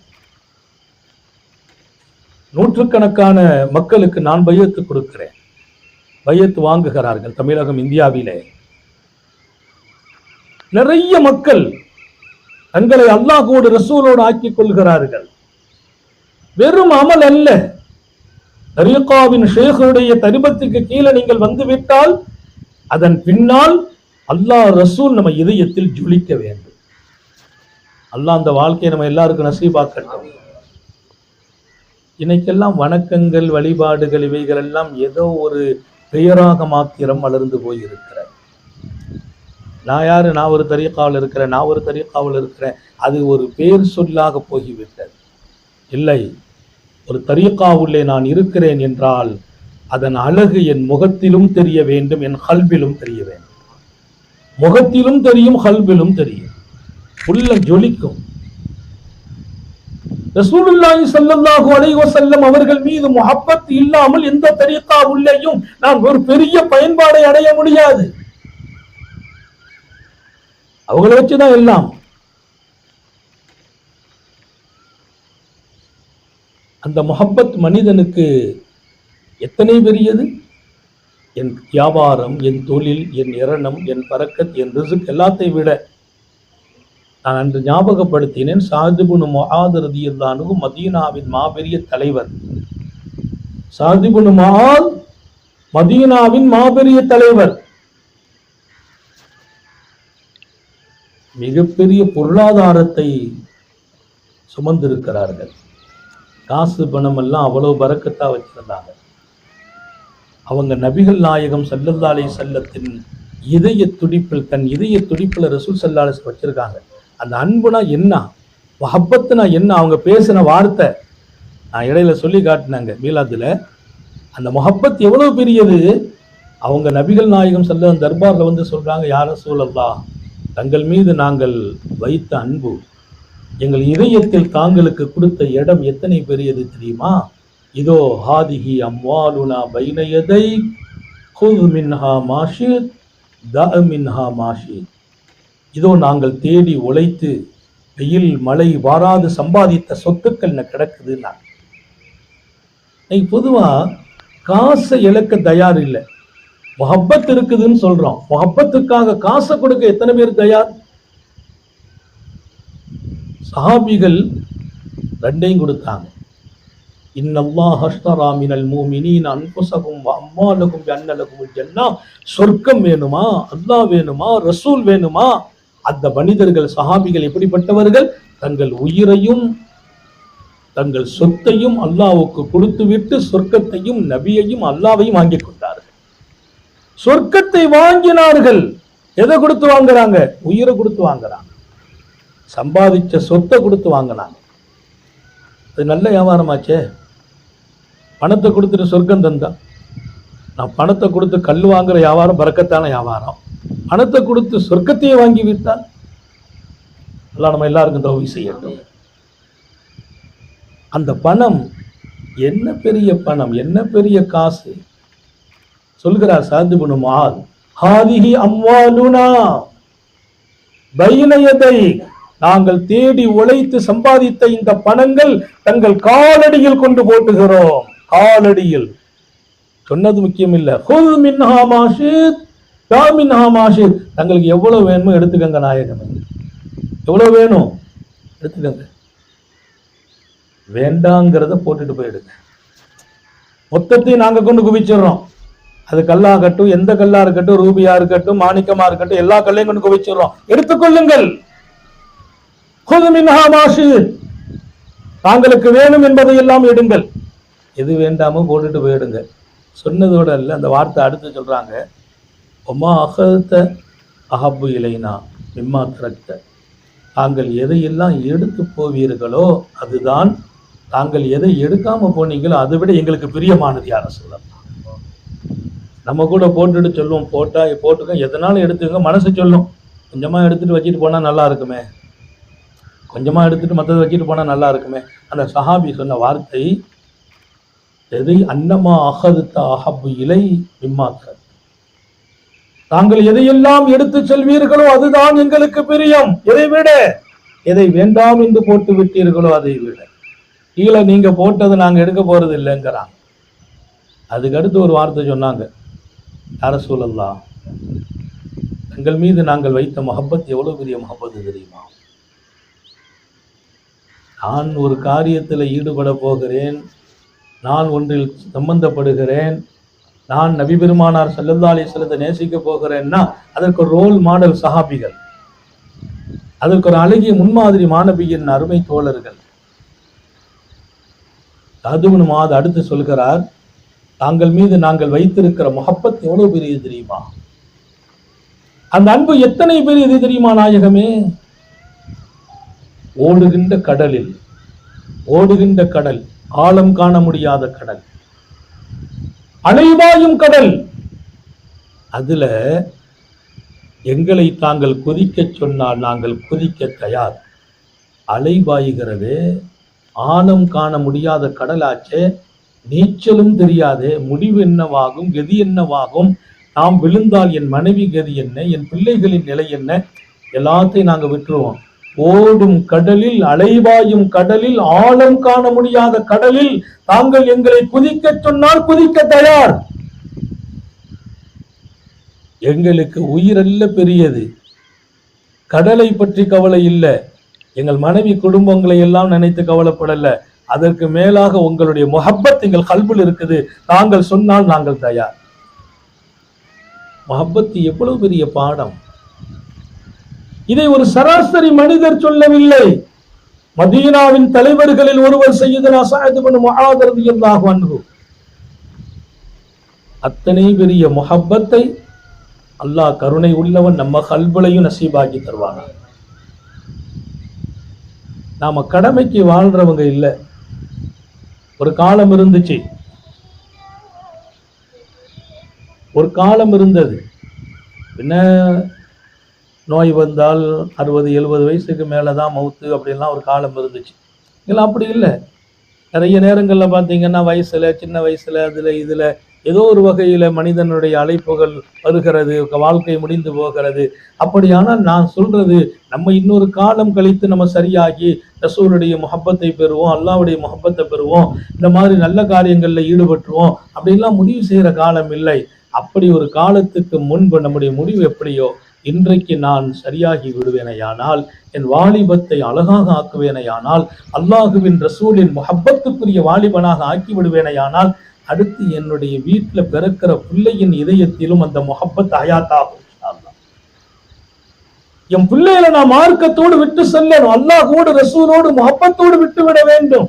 நூற்றுக்கணக்கான மக்களுக்கு நான் பையத்து கொடுக்கிறேன், பையத்து வாங்குகிறார்கள். தமிழகம், இந்தியாவிலே நிறைய மக்கள் தங்களை அல்லாஹ்வோடு ரசூலோடு ஆக்கிக் கொள்கிறார்கள். வெறும் அமல் அல்ல, தரீகாவின் ஷேഖுடைய தரிபத்துக்கு கீழே நீங்கள் வந்துவிட்டால் அதன் பின்னால் அல்லாஹ் ரசூல் நம்ம இதயத்தில் ஜொலிக்க வேண்டும். அல்லாஹ் அந்த வாழ்க்கையை நம்ம எல்லாருக்கும் நசீபாக்கட்டும். இன்னைக்கெல்லாம் வணக்கங்கள் வழிபாடுகள் இவைகள் எல்லாம் ஏதோ ஒரு பெயராக மாத்திரம் வளர்ந்து போயிருக்கிறது. நான் யாரு, நான் ஒரு தரீக்காவில் இருக்கிறேன், நான் ஒரு தரீக்காவில் இருக்கிறேன், அது ஒரு பேர் சொல்லாக போய்விட்டது. இல்லை, ஒரு தரீக்காவுள்ளே நான் இருக்கிறேன் என்றால் அதன் அழகு என் முகத்திலும் தெரிய வேண்டும், என் கல்விலும் தெரிய வேண்டும். முகத்திலும் தெரியும், கல்விலும் தெரியும், உள்ளம் ஜொலிக்கும். ரசூலுல்லாஹி ஸல்லல்லாஹு அலைஹி வஸல்லம் அவர்கள் மீது முஹப்பத் இல்லாமல் எந்த தரீகா உள்ளேயும் நான் ஒரு பெரிய பயன்பாடை அடைய முடியாது. அவங்களை வச்சுதான் எல்லாம். அந்த முஹப்பத் மனிதனுக்கு எத்தனை பெரியது. என் வியாபாரம், என் தொழில், என் இரணம், என் பரக்கத், என் ரிஸ்க் எல்லாத்தையும் விட நான் அன்று ஞாபகப்படுத்தினேன். சாத் இப்னு முஆத் ரலியல்லாஹு அன்ஹு மதீனாவின் மாபெரிய தலைவர். சாத் இப்னு முஆத் மதீனாவின் மாபெரிய தலைவர். மிகப்பெரிய பொருளாதாரத்தை சுமந்திருக்கிறார்கள். காசு பணம் எல்லாம் அவ்வளவு பரக்கத்தா வச்சிருந்தாங்க. அவங்க நபிகள் நாயகம் ஸல்லல்லாஹு அலைஹி வஸல்லத்தின் இதய துடிப்பில், தன் இதய துடிப்பில் ரசூல் ஸல்லல்லாஹு அலைஹி வஸல்லம் வச்சிருக்காங்க. அந்த அன்புனா என்ன, முஹப்பத்துனா என்ன, அவங்க பேசின வார்த்தை நான் இடையில சொல்லி காட்டினாங்க மீலாதுல. அந்த முஹப்பத் எவ்வளவு பெரியது. அவங்க நபிகள் நாயகம் ஸல்லல்லாஹு தர்பார்ல வந்து சொல்றாங்க, யா ரசூலல்லாஹ், தங்கள் மீது நாங்கள் வைத்த அன்பு, எங்கள் இதயத்தில் தாங்களுக்கு கொடுத்த இடம் எத்தனை பெரியது தெரியுமா? இதோ ஹாதிஹி அம்வாலுனா பைன யதை குத் மின்ஹா மாஷித் தஅ மின்ஹா மாஷித். இதோ நாங்கள் தேடி உழைத்து வெயில் மழை வாராது சம்பாதித்த சொத்துக்கள் கிடக்குதுன்னா. பொதுவா காசை இழக்க தயார் இல்லை, முஹப்பத் இருக்குதுன்னு சொல்றோம். முஹப்பத்துக்காக காசை கொடுக்க எத்தனை பேர் தயார்? சஹாபிகள் ரெண்டையும் கொடுத்தாங்க. இன்னல்லாஹ் அஷ்தரா மினல் முஃமினீன அன்ஃபுஸஹும் வ அம்வாலஹும் பிஅன்ன லஹுமுல் ஜன்னah. சொர்க்கம் வேணுமா, அல்லாஹ் வேணுமா, ரசூல் வேணுமா? அந்த மனிதர்கள், சஹாபிகள் எப்படிப்பட்டவர்கள்? தங்கள் உயிரையும் தங்கள் சொத்தையும் அல்லாஹ்வுக்கு கொடுத்து விட்டு சொர்க்கத்தையும் நபியையும் அல்லாஹ்வையும் வாங்கி கொண்டார்கள். சொர்க்கத்தை வாங்கினார்கள். எதை கொடுத்து வாங்குறாங்க? உயிரை கொடுத்து வாங்குறாங்க. சம்பாதிச்ச சொத்தை கொடுத்து வாங்கினாங்க. அது நல்ல வியாபாரமாச்சே. பணத்தை கொடுத்துட்டு சொர்க்கம் தந்தா. நான் பணத்தை கொடுத்து கல் வாங்குற வியாபாரம் பரக்கத்தான வியாபாரம். பணத்தை கொடுத்து சொர்க்கத்தையே வாங்கி விட்டால் எல்லாம் நம்ம எல்லாருக்கும் தௌஃபீக் செய்யட்டும். அந்த பணம் என்ன பெரிய பணம், என்ன பெரிய காசு. சொல்கிறார் சாத் இப்னு முஆத், ஹாதிஹி அம்வாலுனா பைன யதை. நாங்கள் தேடி உழைத்து சம்பாதித்த இந்த பணங்கள் தங்கள் காலடியில் கொண்டு போட்டுகிறோம். காலடியில் சொன்னது முக்கியம் இல்ல. குல் மின்ஹா மாஷித் தா மின்ஹா மாஷித். தங்களுக்கு எவ்வளவு வேணுமோ எடுத்துக்கங்க நாயகமே, எவ்வளவு வேணும் எடுத்துக்கங்க, வேண்டாங்கிறத போட்டுட்டு போயிடுங்க. மொத்தத்தையும் நாங்க கொண்டு குவிச்சிடுறோம். அது கல்லா இருக்கட்டும், எந்த கல்லா இருக்கட்டும், ரூபியா இருக்கட்டும், மாணிக்கமா இருக்கட்டும், எல்லா கல்லையும் கொண்டு குவிச்சிடுறோம், எடுத்துக்கொள்ளுங்கள். குல் மின்ஹா மாஷித். தாங்களுக்கு வேணும் என்பதை எல்லாம் எடுங்கள், எது வேண்டாமோ போட்டுட்டு போயிடுங்க. சொன்னதோட அல்ல, அந்த வார்த்தை அடுத்து சொல்றாங்க, ஒமா அகத்த அஹப்பு இலைனா மிம்மா தரக்த. தாங்கள் எதையெல்லாம் எடுத்து போவீர்களோ அதுதான், தாங்கள் எதை எடுக்காம போனீங்களோ அதை விட எங்களுக்கு பிரியமானது. யார சொல்லலாம், நம்ம கூட போட்டுட்டு சொல்லுவோம், போட்டுக்க எதனாலும் எடுத்துங்க, மனசு சொல்லும் கொஞ்சமா எடுத்துட்டு வச்சுட்டு போனா நல்லா இருக்குமே, கொஞ்சமா எடுத்துட்டு மற்றதை வச்சுட்டு போனா நல்லா இருக்குமே. அந்த சஹாபி சொன்ன வார்த்தை, எதை அன்னமா அகதுத்த அஹப்பு இலை மிம்மா தரக்த. தாங்கள் எதையெல்லாம் எடுத்து செல்வீர்களோ அதுதான் எங்களுக்கு பிரியம், எதை விட. எதை வேண்டாம் என்று போட்டு விட்டீர்களோ அதை விட. கீழே நீங்க போட்டதை நாங்க எடுக்க போறது இல்லைங்கிறாங்க. அதுக்கு அடுத்து ஒரு வார்த்தை சொன்னாங்க, யா ரசூலல்லாஹ், தங்கள் மீது நாங்கள் வைத்த முஹப்பத் எவ்வளவு பெரிய முஹப்பத் தெரியுமா? நான் ஒரு காரியத்தில் ஈடுபட போகிறேன், நான் ஒன்றில் சம்பந்தப்படுகிறேன், நான் நபி பெருமானார் ஸல்லல்லாஹு அலைஹி வஸல்லத்தை நேசிக்க போகிறேன்னா அதற்கு ஒரு ரோல் மாடல் சஹாபிகள், அதற்கு ஒரு அழகிய முன்மாதிரி மாணவியின் அருமை தோழர்கள். அதுவும் அடுத்து சொல்கிறார், தாங்கள் மீது நாங்கள் வைத்திருக்கிற முஹப்பத் எவ்வளவு பெரியது தெரியுமா, அந்த அன்பு எத்தனை பெரியது தெரியுமா நாயகமே. ஓடுகின்ற கடலில், ஓடுகின்ற கடல், ஆழம் காண முடியாத கடல், அலைவாயும் கடல், அதுல எங்களை தாங்கள் குதிக்க சொன்னால் நாங்கள் குதிக்க தயார். அலைவாயுகிறது, ஆழம் காண முடியாத கடலாச்சே, நீச்சலும் தெரியாதே, முடிவு என்னவாகும், கதி என்னவாகும், நாம் விழுந்தால் என் மனைவி கதி என்ன, என் பிள்ளைகளின் நிலை என்ன, எல்லாத்தையும் நாங்கள் விட்டுருவோம். ஓடும் கடலில், அலைவாயும் கடலில், ஆழம் காண முடியாத கடலில் தாங்கள் எங்களை குதிக்க சொன்னால் குதிக்க தயார். எங்களுக்கு உயிரல்ல பெரியது, கடலை பற்றி கவலை இல்லை, எங்கள் மனைவி குடும்பங்களை எல்லாம் நினைத்து கவலைப்படல, அதற்கு மேலாக உங்களுடைய முஹப்பத் எங்கள் கல்பில் இருக்குது, தாங்கள் சொன்னால் நாங்கள் தயார். முஹப்பத் எவ்வளவு பெரிய பாடம். இதை ஒரு சராசரி மனிதர் சொல்லவில்லை. மதீனாவின் தலைவர்களில் ஒருவர் சய்யிதுனா ஸஅத் இப்னு முஆத் ரலியல்லாஹு அன்ஹு. அத்தனை பெரிய முஹப்பத்தை அல்லாஹ் கருணை உள்ளவன் நம்ம கல்புலையும் நசீபாக்கி தருவாங்க. நாம கடமைக்கு வாழ்றவங்க இல்லை. ஒரு காலம் இருந்துச்சு, ஒரு காலம் இருந்தது. என்ன நோய் வந்தால் 60-70 வயசுக்கு மேலதான் மவுத்து அப்படின்லாம் ஒரு காலம் இருந்துச்சு. இதெல்லாம் அப்படி இல்லை. நிறைய நேரங்கள்ல பார்த்தீங்கன்னா வயசுல, சின்ன வயசுல, இதுல ஏதோ ஒரு வகையில மனிதனுடைய அழைப்புகள் வருகிறது, வாழ்க்கை முடிந்து போகிறது. அப்படியானால் நான் சொல்றது, நம்ம இன்னொரு காலம் கழித்து நம்ம சரியாகி ரசூலுடைய முஹப்பத்தை பெறுவோம், அல்லாஹ்வுடைய முஹப்பத்தை பெறுவோம், இந்த மாதிரி நல்ல காரியங்கள்ல ஈடுபட்டுருவோம் அப்படின்லாம் முடிவு செய்யற காலம் இல்லை. அப்படி ஒரு காலத்துக்கு முன்பு நம்முடைய முடிவு எப்படியோ, இன்றைக்கு நான் சரியாகி விடுவேனையானால், என் வாலிபத்தை அழகாக ஆக்குவேனையானால், அல்லாஹுவின் ரசூலின் முஹப்பத்துக்குரிய வாலிபனாக ஆக்கி விடுவேனையானால், அடுத்து என்னுடைய வீட்டுல பிறக்கிற பிள்ளையின் இதயத்திலும் அந்த முஹப்பத் ஹயாத்தாகும். என் பிள்ளைகளை நான் மார்க்கத்தோடு விட்டு செல்லணும், அல்லாஹோடு ரசூலோடு முஹப்பத்தோடு விட்டு விட வேண்டும்.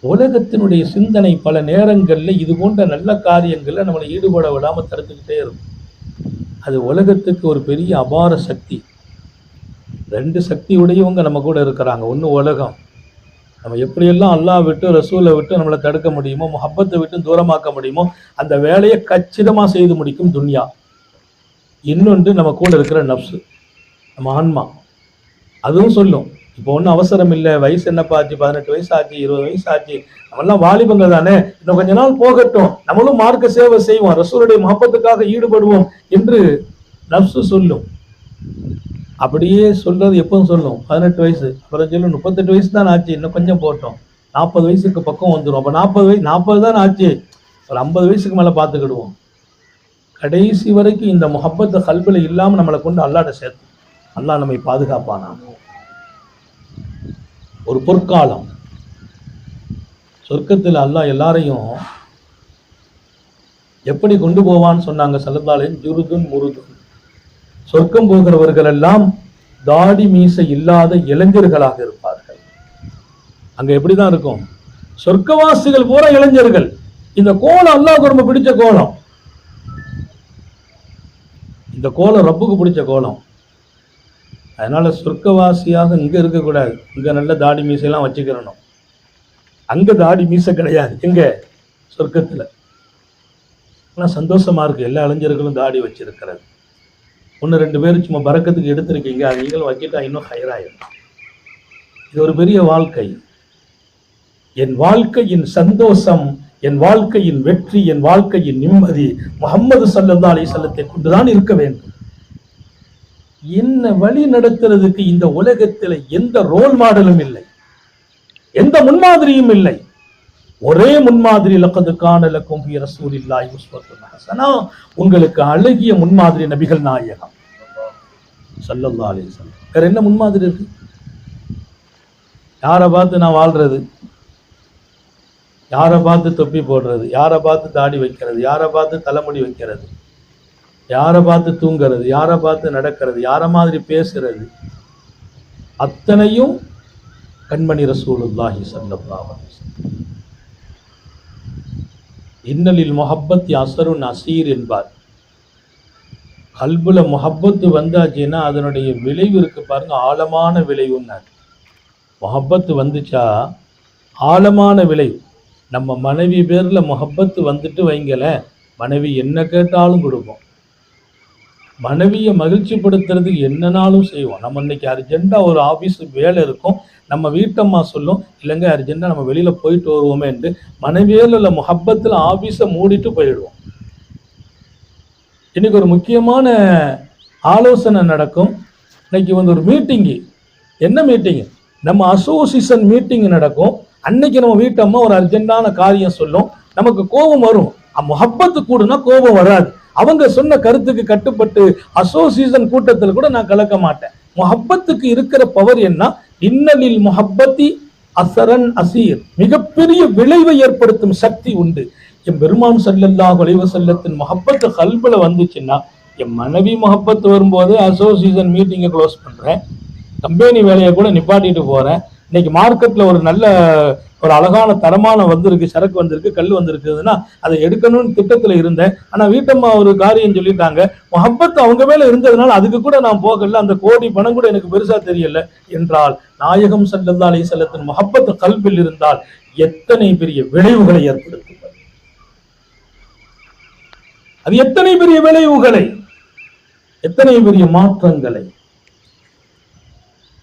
உலகத்தினுடைய சிந்தனை பல நேரங்கள்ல இது போன்ற நல்ல காரியங்கள்ல நம்மளை ஈடுபட விடாம தடுத்துக்கிட்டே இருக்கும். அது உலகத்துக்கு ஒரு பெரிய அபார சக்தி. 2 சக்தி உடையவங்க நம்ம கூட இருக்கிறாங்க. ஒன்று உலகம், நம்ம எப்படியெல்லாம் அல்லாஹ் விட்டு ரசூலை விட்டு நம்மளை தடுக்க முடியுமோ, முஹப்பத்தை விட்டு தூரமாக்க முடியுமோ, அந்த வேலையை கச்சிதமா செய்து முடிக்கும் துன்யா. இன்னொன்று நம்ம கூட இருக்கிற நப்சு, நம்ம ஆன்மா. அதுவும் சொல்லும், இப்போ ஒன்றும் அவசரம் இல்லை, வயசு என்னப்பா ஆச்சு, 18 வயசு ஆச்சு, 20 வயசு ஆச்சு, நம்மெல்லாம் வாலிபங்க தானே, இன்னும் கொஞ்ச நாள் போகட்டும், நம்மளும் மார்க்க சேவை செய்வோம், ரசூலுடைய முஹப்பத்துக்காக ஈடுபடுவோம் என்று நப்சு சொல்லும். அப்படியே சொல்றது எப்பவும் சொல்லும் 18 வயசு, அப்புறம் சொல்லும் 38 வயசு தான் ஆச்சு, இன்னும் கொஞ்சம் போட்டோம், 40 வயசுக்கு பக்கம் வந்துடும், அப்போ 40 தான் ஆச்சு, ஒரு 50 வயசுக்கு மேலே பார்த்துக்கிடுவோம். கடைசி வரைக்கும் இந்த முஹப்பத்தை கல்பில் இல்லாமல் நம்மளை கொண்டு அல்லாஹ்ட்ட சேர்த்து அல்லாஹ் நம்மை பாதுகாப்பானா. ஒரு பொற்காலம், சொர்க்கத்தில் அல்லாஹ் எல்லாரையும் எப்படி கொண்டு போவான்னு சொன்னாங்க ஸல்லல்லாஹு அலைஹி வஸல்லம், ஜுருதுன் முருதுன். சொர்க்கம் போகிறவர்கள் எல்லாம் தாடி மீசை இல்லாத இளைஞர்களாக இருப்பார்கள். அங்க எப்படிதான் இருக்கும், சொர்க்கவாசிகள் பூரா இளைஞர்கள். இந்த கோலம் அல்லாஹ்வுக்கு ரொம்ப பிடிச்ச கோலம், இந்த கோலம் ரப்புக்கு பிடிச்ச கோலம். அதனால சொர்க்கவாசியாக இங்க இருக்கக்கூடாது, இங்க நல்ல தாடி மீசையெல்லாம் வச்சுக்கிறணும். அங்க தாடி மீசை கிடையாது, எங்க சொர்க்கத்துல. ஆனா சந்தோஷமா இருக்கு, எல்லா இளைஞர்களும் தாடி வச்சிருக்கிறது. 1-2 பேர் சும்மா பறக்கத்துக்கு எடுத்திருக்கீங்க, அது நீங்களும் வைக்கிட்டா இன்னும் ஹைராயிரும். இது ஒரு பெரிய வாழ்க்கை. என் வாழ்க்கையின் சந்தோஷம், என் வாழ்க்கையின் வெற்றி, என் வாழ்க்கையின் நிம்மதி முஹம்மது ஸல்லல்லாஹு அலைஹி வஸல்லத்தை கொண்டுதான் இருக்க வேண்டும். என்ன வழி நடத்துறதுக்கு இந்த உலகத்தில் எந்த ரோல் மாடலும் இல்லை, எந்த முன்மாதிரியும் இல்லை. ஒரே முன்மாதிரி, லக்கது கான லக்கும் ஃபீ ரசூலில்லாஹி உஸ்வத்துன் ஹஸனா, உங்களுக்கு அழகிய முன்மாதிரி நபிகள் நாயகம் ஸல்லல்லாஹு அலைஹி வஸல்லம். வேற என்ன முன்மாதிரி இருக்கு? யாரை பார்த்து நான் வாழ்றது? யாரை பார்த்து தொப்பி போடுறது, யாரை பார்த்து தாடி வைக்கிறது, யாரை பார்த்து தலைமுடி வைக்கிறது, யாரை பார்த்து தூங்கிறது, யாரை பார்த்து நடக்கிறது, யாரை மாதிரி பேசுறது, அத்தனையும் கண்மணி ரசூலுல்லாஹி ஸல்லல்லாஹு அலைஹி வஸல்லம். இன்னலில் முஹப்பத் அஸருன் அசீர் என்பார். கல்புல முஹப்பத்து வந்தாச்சுன்னா அதனுடைய விளைவு இருக்கு பாருங்க, ஆழமான விளைவுன்னார். முஹப்பத்து வந்துச்சா ஆழமான விளைவு. நம்ம மனைவி பேரில் முஹப்பத்து வந்துட்டு வைங்கல, மனைவி என்ன கேட்டாலும் கொடுப்போம். மனைவியை மகிழ்ச்சிப்படுத்துறதுக்கு என்னன்னாலும் செய்வோம். நம்ம இன்னைக்கு அர்ஜென்ட்டாக ஒரு ஆஃபீஸ் வேலை இருக்கும், நம்ம வீட்டம்மா சொல்லும், இல்லைங்க அர்ஜென்ட்டாக நம்ம வெளியில் போயிட்டு வருவோமே என்று மனைவியில் உள்ள முஹப்பத்தில் ஆஃபீஸை மூடிட்டு போயிடுவோம். இன்னைக்கு ஒரு முக்கியமான ஆலோசனை நடக்கும். இன்னைக்கு வந்து ஒரு மீட்டிங்கு, என்ன மீட்டிங்கு, நம்ம அசோசியேஷன் மீட்டிங் நடக்கும். அன்னைக்கு நம்ம வீட்டம்மா ஒரு அர்ஜென்டான காரியம் சொல்லும், நமக்கு கோபம் வரும். முஹப்பத்து கூடுனா கோபம் வராது. அவங்க சொன்ன கருத்துக்கு கட்டுப்பட்டு அசோசியேஷன் கூட்டத்தில் கூட நான் கலக்க மாட்டேன். முஹப்பத்துக்கு இருக்கிற பவர் என்ன? இன்னலில் முஹப்பத்தி அஸரன் அசீர், மிகப்பெரிய விளைவை ஏற்படுத்தும் சக்தி உண்டு. என் பெருமான் ஸல்லல்லாஹு அலைஹி வஸல்லத்தின் முஹப்பத்து கல்புல வந்துச்சுன்னா, என் மனைவி முஹப்பத்து வரும்போது அசோசியேஷன் மீட்டிங்கை க்ளோஸ் பண்றேன், கம்பெனி வேலையை கூட நிப்பாட்டிட்டு போறேன். இன்னைக்கு மார்க்கெட்ல ஒரு நல்ல ஒரு அழகான தரமான வந்திருக்கு, சரக்கு வந்திருக்கு, கல் வந்திருக்குதுன்னா அதை எடுக்கணும்னு திட்டத்துல இருந்தேன். ஆனா வீட்டம்மா ஒரு காரியம் சொல்லிட்டாங்க, முஹப்பத்து அவங்க மேல இருந்ததுனால அதுக்கு கூட நான் போகல, அந்த கோடி பணம் கூட எனக்கு பெருசா தெரியல என்றால், நாயகம் ஸல்லல்லாஹு அலைஹி வஸல்லத்தின் முஹப்பத்து கல்பில் இருந்தால் எத்தனை பெரிய விளைவுகளை ஏற்படுத்தும். அது எத்தனை பெரிய விளைவுகளை, எத்தனை பெரிய மாற்றங்களை.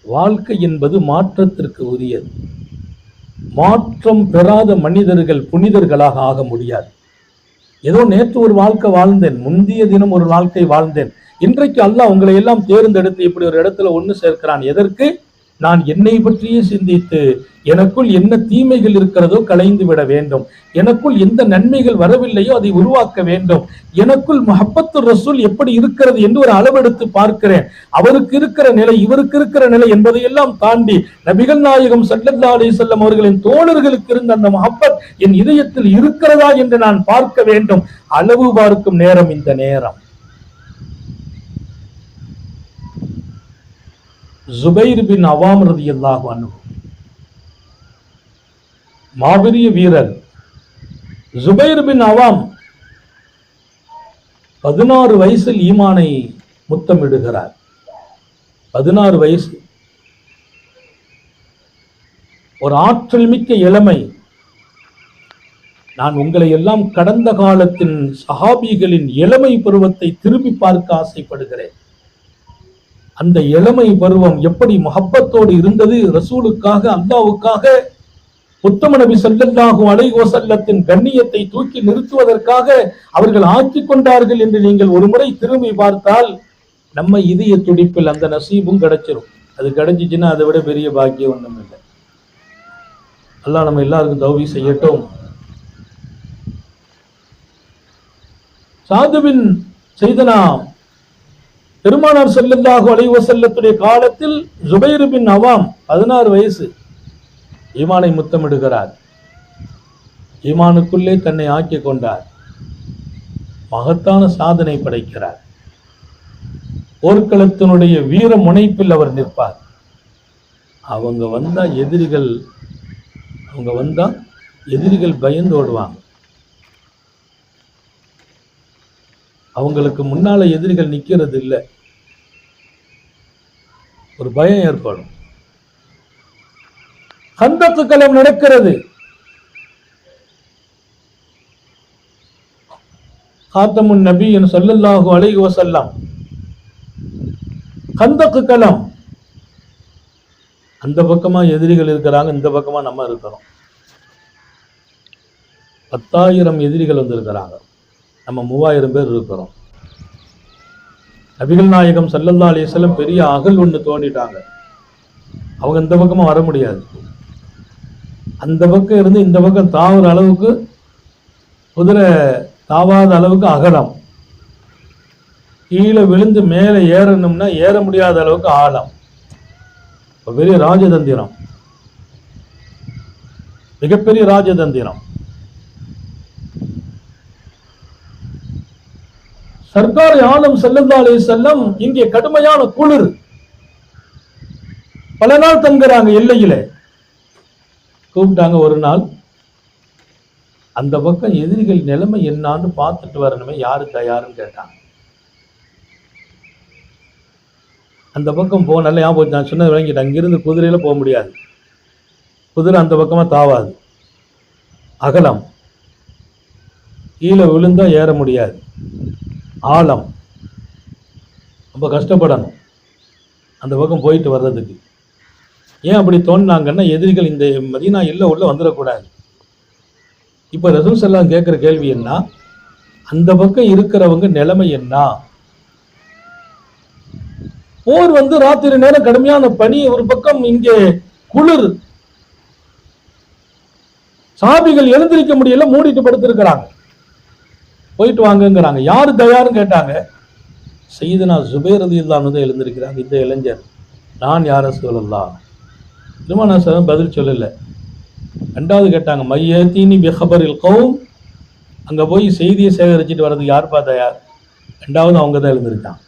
வாழ்க்கை என்பது மாற்றத்திற்கு உரியது. மாற்றம் பெறாத மனிதர்கள் புனிதர்களாக ஆக முடியாது. ஏதோ நேற்று ஒரு வாழ்க்கை வாழ்ந்தேன், முந்தைய தினம் ஒரு வாழ்க்கை வாழ்ந்தேன், இன்றைக்கு அல்லாஹ் உங்களை எல்லாம் தேர்ந்தெடுத்து இப்படி ஒரு இடத்துல ஒன்று சேர்க்கிறான். எதற்கு? நான் என்னை பற்றியே சிந்தித்து எனக்குள் என்ன தீமைகள் இருக்கிறதோ களைந்து விட வேண்டும், எனக்குள் எந்த நன்மைகள் வரவில்லையோ அதை உருவாக்க வேண்டும், எனக்குள் முஹப்பத்து ரசூல் எப்படி இருக்கிறது என்று ஒரு அளவெடுத்து பார்க்கிறேன். அவருக்கு இருக்கிற நிலை, இவருக்கு இருக்கிற நிலை என்பதையெல்லாம் தாண்டி நபிகள் நாயகம் ஸல்லல்லாஹு அலைஹி வஸல்லம் அவர்களின் தோழர்களுக்கு இருந்த அந்த முஹப்பத் என் இதயத்தில் இருக்கிறதா என்று நான் பார்க்க வேண்டும். அளவு பார்க்கும் நேரம் இந்த நேரம். ஜுபைர் பின் அவாம் ரலியல்லாஹு அன்ஹு, மாபெரிய வீரர். ஜுபைர் பின் அவாம் 16 வயசில் ஈமானை முத்தமிடுகிறார். 16 வயசு, ஒரு ஆற்றல் மிக்க இளமை. நான் உங்களை எல்லாம் கடந்த காலத்தின் சஹாபிகளின் இளமை பருவத்தை திரும்பி பார்க்க ஆசைப்படுகிறேன். அந்த இளமை பருவம் எப்படி முஹப்பத்தோடு இருந்தது, ரசூலுக்காக, அல்லாஹ்வுக்காக, உத்தம நபி ஸல்லல்லாஹு அலைஹி வஸல்லத்தின் கண்ணியத்தை தூக்கி நிறுத்துவதற்காக அவர்கள் ஆக்கி கொண்டார்கள் என்று நீங்கள் ஒரு முறை திரும்பி பார்த்தால் நம்ம இதய துடிப்பில் அந்த நசீபும் கிடைச்சிரும். அது கிடைச்சிச்சுன்னா அதை விட பெரிய பாக்கியம் ஒன்றும் இல்லை. அல்லாஹ் நம்ம எல்லாருக்கும் தௌஃபீக் செய்யட்டும். சாதுவின் செய்தனா பெருமானார் ஸல்லல்லாஹு அலைஹி வஸல்லத்துடைய காலத்தில் ஜுபைர் பின் அவாம் 16 வயசு, ஈமானை முத்தமிடுகிறார். ஈமானுக்குள்ளே தன்னை ஆக்கி கொண்டார். மகத்தான சாதனை படைக்கிறார். போர்க்களத்தினுடைய வீர முனைப்பில் அவர் நிற்பார். அவங்க வந்தா எதிரிகள் பயந்து ஓடுவாங்க. அவங்களுக்கு முன்னால எதிரிகள் நிக்கிறது இல்லை, ஒரு பயம் ஏற்படும். கந்தக்கு களம் நடக்கிறது. காத்தமுன் நபி ஸல்லல்லாஹு அலைஹி வஸல்லம், கந்தக்கு களம். அந்த பக்கமா எதிரிகள் இருக்கிறாங்க, இந்த பக்கமா நம்ம இருக்கிறோம். 10,000 எதிரிகள் வந்திருக்கிறாங்க, நம்ம 3000 பேர் இருக்கிறோம். நபிகள் நாயகம் ஸல்லல்லாஹு அலைஹி வஸல்லம் பெரிய அகல் ஒன்று தோண்டிட்டாங்க. அவங்க இந்த பக்கமா வர முடியாது. அந்த பக்கம் இருந்து இந்த பக்கம் தாவுற அளவுக்கு, குதிரை தாவாத அளவுக்கு அகலம், கீழே விழுந்து மேலே ஏறணும்னா ஏற முடியாத அளவுக்கு ஆழம். பெரிய ராஜதந்திரம், மிகப்பெரிய ராஜதந்திரம். சர்க்கார் ஆலம் ஸல்லல்லாஹு அலைஹி வஸல்லம் இங்கே கடுமையான குளிர், பல நாள் தங்குறாங்க எல்லையில. கூப்பிட்டாங்க ஒரு நாள், அந்த பக்கம் எதிரிகள் நிலைமை என்னான்னு பார்த்துட்டு வரணுமே, யாரு தயாருன்னு கேட்டாங்க. அந்த பக்கம் போனால ஏன் போச்சு, நான் சொன்னது விளங்கிட்டு, அங்கிருந்து குதிரையில போக முடியாது, குதிரை அந்த பக்கமா தாவாது, அகலம், கீழே விழுந்தா ஏற முடியாது, ஆழம், ரொம்ப கஷ்டப்படணும் அந்த பக்கம் போயிட்டு வர்றதுக்கு. ஏன் அப்படி தோணுனாங்கன்னா, எதிரிகள் இந்த மதீனா இல்ல உள்ள வந்துடக்கூடாது. இப்ப ரசூல் ஸல்லல்லாஹு கேட்கிற கேள்வி என்ன, அந்த பக்கம் இருக்கிறவங்க நிலைமை என்ன? போர் ராத்திரி நேரம் கடுமையான பனி, ஒரு பக்கம் இங்கே குளிர், சாபிகள் எழுந்திருக்க முடியல, மூடிட்டு படுத்திருக்கிறாங்க. போயிட்டு வாங்கங்கிறாங்க. யாரு தயாருன்னு கேட்டாங்க. சையதுனா ஜுபைர் ரலியல்லாஹு அன்ஹு எழுந்திருக்கிறாங்க. இந்த இளைஞர், நான் யா ரசூலல்லாஹ். பெருமானார் ஸல்லல்லாஹு பதில் சொல்லல. ரெண்டாவது கேட்டாங்க, மையத்தீனி பிஹபரில் கௌம், அங்க போய் செய்தியை சேகரிச்சுட்டு வர்றதுக்கு யாருப்பா தயார்? ரெண்டாவது அவங்க தான் எழுந்திருக்காங்க.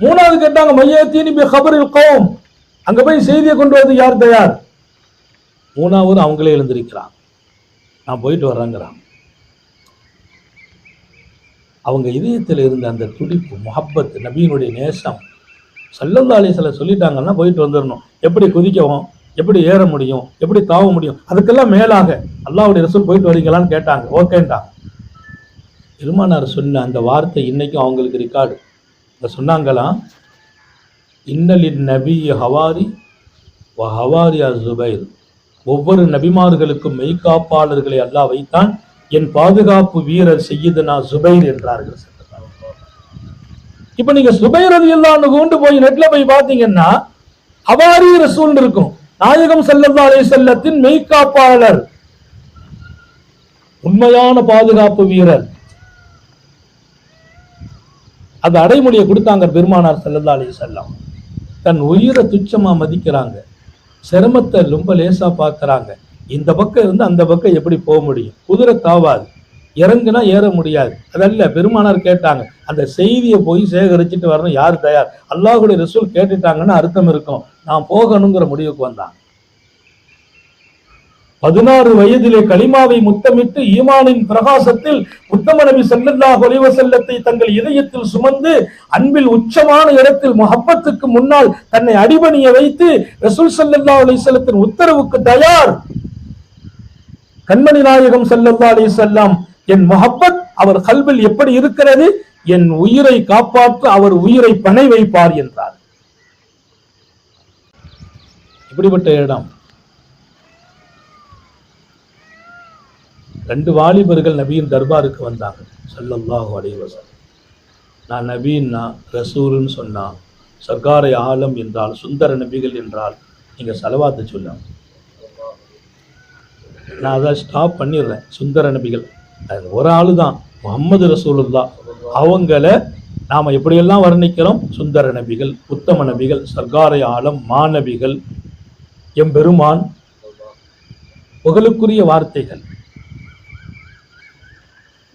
மூணாவது கேட்டாங்க, மையத்தீனி பிஹபரில் கௌம், அங்க போய் செய்தியை கொண்டு வரது யார் தயார்? மூணாவது அவங்களே எழுந்திருக்கிறாங்க, நான் போயிட்டு வர்றேங்கிறாங்க. அவங்க இதயத்தில் இருந்த அந்த துடிப்பு, முஹப்பத், நபியினுடைய நேசம், ஸல்லல்லாஹு அலைஹி வஸல்லம் சொல்லிட்டாங்கன்னா போயிட்டு வந்துடணும். எப்படி குதிக்கவும், எப்படி ஏற முடியும், எப்படி தாவ முடியும், அதுக்கெல்லாம் மேலாக அல்லாஹ்வுடைய ரசூல் போயிட்டு வரீங்களான்னு கேட்டாங்க. ஓகேன்டா. பெருமானார் சொன்ன அந்த வார்த்தை இன்னைக்கும் அவங்களுக்கு ரெக்கார்டு. சொன்னாங்களாம், இன்னலின் நபி ஹவாரி வ ஹவாரி அஸ்-ஸுபைர், ஒவ்வொரு நபிமார்களுக்கும் மெய்காப்பாளர்களை அல்லாஹ் வைத்தான், என் பாதுகாப்பு வீரர் சையதுனா ஸுபைர் என்றார்கள். இப்ப நீங்க ஸுபைர் ரலியல்லாஹு அன்ஹு கொண்டு போய் நெட்ல போய் பாத்தீங்கன்னா ஹவாரி ரசூல் இருக்கும், நாயகம் ஸல்லல்லாஹு அலைஹி வஸல்லத்தின் மெய்காப்பாளர், உண்மையான பாதுகாப்பு வீரர். அந்த அடைமொழியை கொடுத்தாங்க பெருமானார் ஸல்லல்லாஹு அலைஹி வஸல்லம். தன் உயிரை துச்சமா மதிக்கிறாங்க, சிரமத்தை ரொம்ப லேசா பார்க்கறாங்க. இந்த பக்கம் இருந்து அந்த பக்கம் எப்படி போக முடியும்? குதிரை தாவாது, இறங்குனா ஏற முடியாது. அதல்ல, பெருமானார் கேட்டாங்க, அந்த செய்தியை போய் சேகரிச்சுட்டு வரணும், யார் தயார்? அல்லாஹ்வுடைய ரசூல் கேட்டுட்டாங்கன்னு அர்த்தம் இருக்கும், நான் போகணுங்கிற முடிவுக்கு வந்தான். 16 வயதிலே கலிமாவை முத்தமிட்டு ஈமானின் பிரகாசத்தில் உத்தம நபி ஸல்லல்லாஹு அலைஹி வஸல்லத்தை தங்கள் இதயத்தில் சுமந்து அன்பில் உச்சமான இடத்தில் முஹப்பத்துக்கு முன்னால் தன்னை அடிபணிய வைத்து ரசூல் ஸல்லல்லாஹு அலைஹி வஸல்லத்தின் உத்தரவுக்கு தயார். கண்மணி நாயகம் ஸல்லல்லாஹு அலைஹி வஸல்லம், என் முஹப்பத் அவர் கல்பில் எப்படி இருக்கிறது, என் உயிரை காப்பாற்ற அவர் உயிரை பணை வைப்பார் என்றார். இப்படிப்பட்ட இடம். 2 வாலிபர்கள் நபியின் தர்பாருக்கு வந்தாங்க ஸல்லல்லாஹு அலைஹி வஸல்லம். நான் நபின்னா ரசூலுன்னு சொன்னா, சர்க்காரை ஆலம் என்றால், சுந்தர நபிகள் என்றால் நீங்க ஸலவாத்து சொல்லலாம். நான் அதை ஸ்டாப் பண்ணிடுறேன். சுந்தர நபிகள் ஒரு ஆளு தான், முஹம்மது ரசூலுல்லாஹ். அவங்கள நாம எப்படியெல்லாம் வர்ணிக்கிறோம், சுந்தர நபிகள், உத்தம நபிகள், சர்க்காரை ஆலம், மாநபிகள், எம்பெருமான், புகழுக்குரிய வார்த்தைகள்,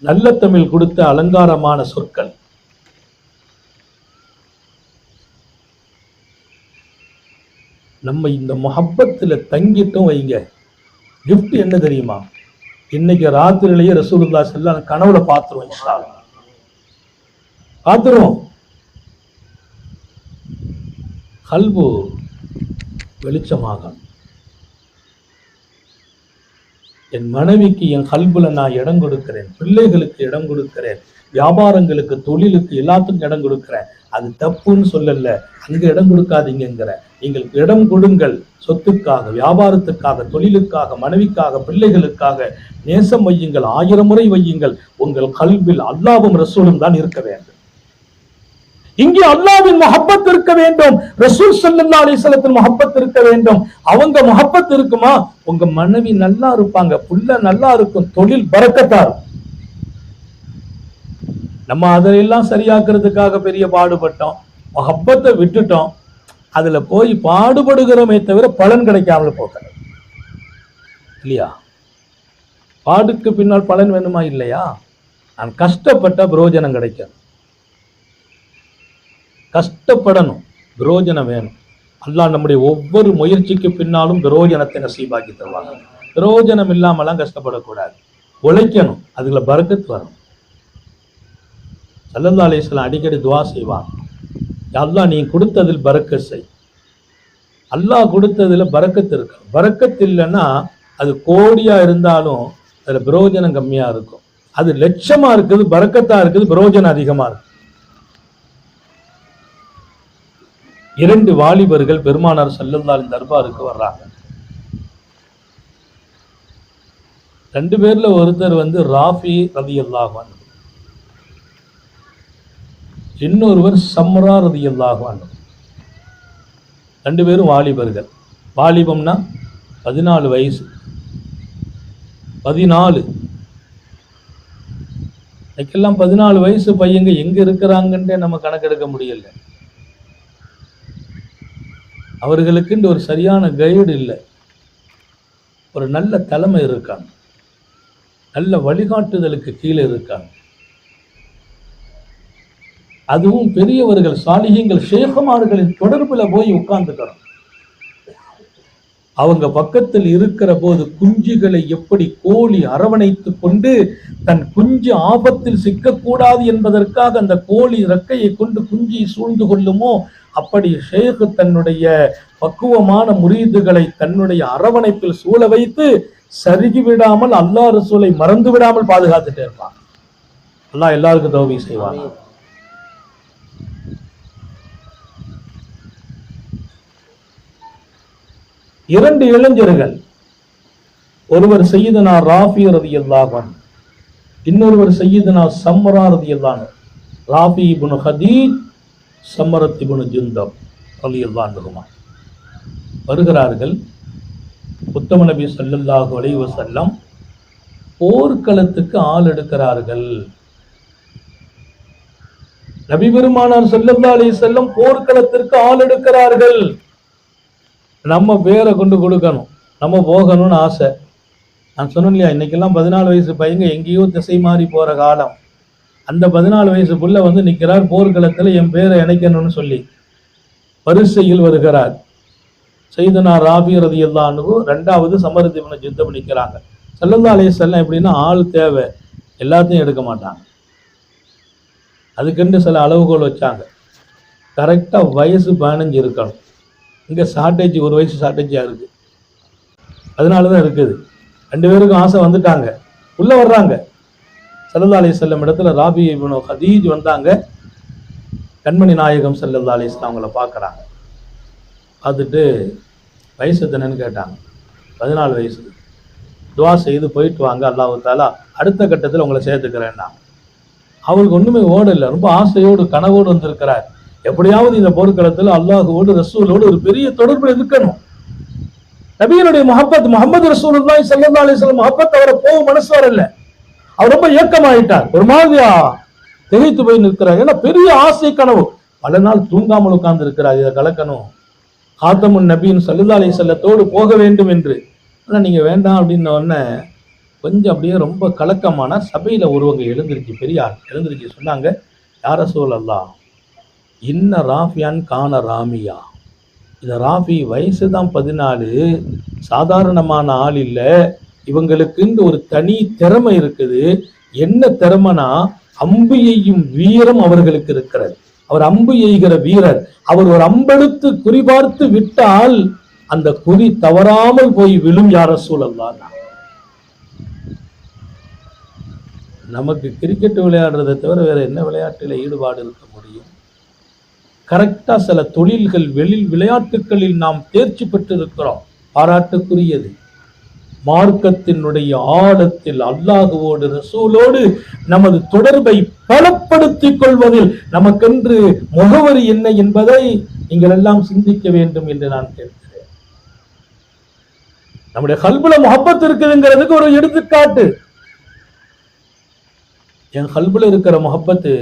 நல்ல தமிழ் கொடுத்த அலங்காரமான சொற்கள். நம்ம இந்த முஹப்பத்துல தங்கிட்டும் வைங்க, கிஃப்ட் என்ன தெரியுமா? இன்னைக்கு ராத்திரிலேயே ரசூலுல்லாஹி ஸல்லல்லாஹு அலைஹி வஸல்லம் கனவுல பார்த்துருவோம், இன்ஷா அல்லாஹ் பார்த்துருவோம். கல்பு வெளிச்சமாக, என் மனைவிக்கு என் கல்புல நான் இடம் கொடுக்கிறேன், பிள்ளைகளுக்கு இடம் கொடுக்கிறேன், வியாபாரங்களுக்கு, தொழிலுக்கு, எல்லாத்துக்கும் இடம் கொடுக்கிறேன். அது தப்புன்னு சொல்லல, அங்க இடம் கொடுக்காதீங்கிற. நீங்கள் இடம் கொடுங்கள், சொத்துக்காக, வியாபாரத்துக்காக, தொழிலுக்காக, மனைவிக்காக, பிள்ளைகளுக்காக நேசம் வையுங்கள், 1000 முறை வையுங்கள். உங்கள் கல்பில் அல்லாஹ்வும் ரசூலும் தான் இருக்க வேண்டும். இங்கே அல்லாஹ்வின் முஹப்பத் இருக்க வேண்டும், ரசூல் ஸல்லல்லாஹு அலைஹி வஸல்லத்தின் முஹப்பத் இருக்க வேண்டும். அவங்க முஹப்பத் இருக்குமா, உங்க மனைவி நல்லா இருப்பாங்க, புள்ள நல்லா இருக்கும், தொழில் பரக்கத்தா இருக்கும். நம்ம அதையெல்லாம் சரியாக்குறதுக்காக பெரிய பாடுபட்டோம், முஹப்பத்தை விட்டுட்டோம். அதுல போய் பாடுபடுகிறோமே தவிர பலன் கிடைக்காமல போகிறது இல்லையா? பாடுக்கு பின்னால் பலன் வேணுமா இல்லையா? நான் கஷ்டப்பட்ட பிரயோஜனம் கிடைக்கும், கஷ்டப்படணும், பிரயோஜனம் வேணும். அல்லாஹ் நம்முடைய ஒவ்வொரு முயற்சிக்கு பின்னாலும் பிரயோஜனத்தை நசீபாக்கி தருவாங்க. பிரயோஜனம் இல்லாமலாம் கஷ்டப்படக்கூடாது, உழைக்கணும், அதுல பரக்கத் வரும். ஸல்லல்லாஹு அலைஹி வஸல்லம் அடிக்கடி துஆ செய்வாங்க, அல்லாஹ் நீ கொடுத்ததில் பரக்கத் செய். அல்லாஹ் கொடுத்ததுல பரக்கத் இருக்கு. பரக்கத் இல்லைன்னா அது கோடியா இருந்தாலும் அதுல பிரயோஜனம் கம்மியா இருக்கும். அது லட்சமா இருக்குது, பரக்கத்தா இருக்குது, பிரயோஜனம் அதிகமா இருக்கு. 2 வாலிபர்கள் பெருமானார் ஸல்லல்லாஹு அலைஹி தர்பாருக்கு வர்றாங்க. 2 பேர்ல ஒருத்தர் ராஃபி ரலியல்லாஹு அன்ஹு, இன்னொருவர் சம்ரா ரலியல்லாஹு அன்ஹு. 2 பேரும் வாலிபர்கள். வாலிபம்னா 14 வயசு, 14. இன்னைக்கெல்லாம் 14 வயசு பையங்க எங்க இருக்கிறாங்கன்றே நம்ம கணக்கெடுக்க முடியல. அவர்களுக்கு ஒரு சரியான கைடு இல்லை. ஒரு நல்ல தலைமை இருக்காங்க, நல்ல வழிகாட்டுதலுக்கு கீழே இருக்காங்க. அதுவும் பெரியவர்கள், சாலிஹீங்கள், ஷேகுமார்களின் தொடர்புல போய் உட்கார்ந்துக்கிறோம். அவங்க பக்கத்தில் இருக்கிற போது குஞ்சுகளை எப்படி கோழி அரவணைத்து கொண்டு தன் குஞ்சு ஆபத்தில் சிக்கக்கூடாது என்பதற்காக அந்த கோழி ரெக்கையை கொண்டு குஞ்சி சூழ்ந்து கொள்ளுமோ, அப்படி ஷேக் தன்னுடைய பக்குவமான முரீதுகளை தன்னுடைய அரவணைப்பில் சூழ வைத்து சருகி விடாமல், அல்லாஹ் ரசூலை மறந்து விடாமல் பாதுகாத்துட்டே இருப்பான். அல்லாஹ் எல்லாருக்கும் தௌஃபீக் செய்வான். இரண்டு இளைஞர்கள், ஒருவர் சையதுனா ராஃபி ரலியல்லாஹு அன்ஹு, இன்னொருவர் சையதுனா சம்ரா ரலியல்லாஹு அன்ஹு. ராஃபி இப்னு ஹதீஜ், சம்ரத் இப்னு ஜுந்தப் ரலியல்லாஹு அன்ஹுமா வருகிறார்கள். உத்தம நபி ஸல்லல்லாஹு அலைஹி வஸல்லம் போர்க்களத்துக்கு ஆள் எடுக்கிறார்கள். நபி பெருமானார் ஸல்லல்லாஹு அலைஹி வஸல்லம் போர்க்களத்திற்கு ஆள் எடுக்கிறார்கள். நம்ம பேரை கொண்டு கொடுக்கணும், நம்ம போகணும்னு ஆசை. நான் சொன்னேன் இல்லையா, இன்னைக்கெல்லாம் 14 வயசு பையங்க எங்கேயோ திசை மாறி போற காலம். அந்த 14 வயசு புள்ள நிற்கிறார் போர்க்களத்தில், என் பேரை இணைக்கணும்னு சொல்லி வரிசையில் வருகிறார். சையதுனா ராஃபி ரலியல்லாஹு அன்ஹு, 2வது சமரத் இப்னு ஜுந்தப் நிற்கிறாங்க. ஸல்லல்லாஹு அலைஹி வஸல்லம் எப்படின்னா, ஆள் தேவை, எல்லாத்தையும் எடுக்க மாட்டாங்க. அதுக்குன்னு சில அளவுகோல் வச்சாங்க. கரெக்டா வயசு 15 இருக்கணும். இங்க ஷார்டேஜ், 1 வயசு ஷார்டேஜா இருக்கு. அதனாலதான் இருக்குது. 2 பேருக்கும் ஆசை வந்துட்டாங்க, உள்ள வர்றாங்க. ஸல்லல்லாஹு அலைஹி வஸல்லம் இடத்துல ராபி இப்னு ஹதீஜ் வந்தாங்க. கண்மணி நாயகம் ஸல்லல்லாஹு அலைஹி வஸல்லம் அவங்கள பார்க்குறாங்க. பார்த்துட்டு வயசு எத்தனைன்னு கேட்டாங்க. 14 வயசு. துவா செய்து போயிட்டு வாங்க, அல்லாஹ் தஆலா அடுத்த கட்டத்தில் உங்களை சேர்த்துக்கிறேன்னா. அவருக்கு ஒண்ணுமே ஓடல, ரொம்ப ஆசையோடு கனவோடு வந்திருக்கிறார். எப்படியாவது இந்த போர்க்களத்தில் அல்லாஹுவோடு ரசூலோடு ஒரு பெரிய தொடர்பு இருக்கணும். நபியினுடைய முஹப்பத், முஹம்மது ரசூலுல்லாஹி ஸல்லல்லாஹு அலைஹி வஸல்லம் முஹப்பத் அவரை போக மனசு வரல. அவர் ரொம்ப ஏக்கமாயிட்டார், ஒரு மாதிரியா திகைத்து போய் நிற்கிறார். ஏன்னா பெரிய ஆசை கனவு, பல நாள் தூங்காமல் உட்கார்ந்து இருக்கிறார். இதை கலக்கணும், காத்தமுன் நபியின் ஸல்லல்லாஹு அலைஹி வஸல்லத்தோடு போக வேண்டும் என்று. ஆனா நீங்க வேண்டாம் அப்படின்ன உடனே கொஞ்சம் அப்படியே ரொம்ப கலக்கமான சபையில ஒருவங்க எழுந்திருச்சு, பெரியார் எழுந்திருச்சு சொன்னாங்க, யா ரசூலல்லாஹ், இன்ன ராஃபியான் கான ராமியா. இந்த ராஃபி வயசு தான் 14, சாதாரணமான ஆள் இல்லை. இவங்களுக்குன்னு ஒரு தனி திறமை இருக்குது. என்ன திறமைனா, அம்பு எய்யும் வீரம் அவர்களுக்கு இருக்கிறது. அவர் அம்பு எய்கிற வீரர். அவர் ஒரு அம்பெடுத்து குறிபார்த்து விட்டால் அந்த குறி தவறாமல் போய் விழும். யா ரசூலல்லாஹ், நமக்கு கிரிக்கெட் விளையாடுறதை தவிர வேற என்ன விளையாட்டில் ஈடுபாடு இருக்க முடியும்? கரெக்டா சில தொழில்கள், விளையாட்டுகளில் நாம் தேர்ச்சி பெற்றிருக்கிறோம், பாராட்டுக்குரியது. மார்க்கத்தினுடைய ஆழத்தில் அல்லாஹுவோடு ரசூலோடு நமது தொடர்பை பலப்படுத்திக் கொள்வதில் நமக்கென்று முகவரி என்ன என்பதை நீங்கள் எல்லாம் சிந்திக்க வேண்டும் என்று நான் கேட்கிறேன். நம்முடைய கல்புல முஹப்பத் இருக்குதுங்கிறதுக்கு ஒரு எடுத்துக்காட்டு. என் கல்புல இருக்கிற முஹப்பத்து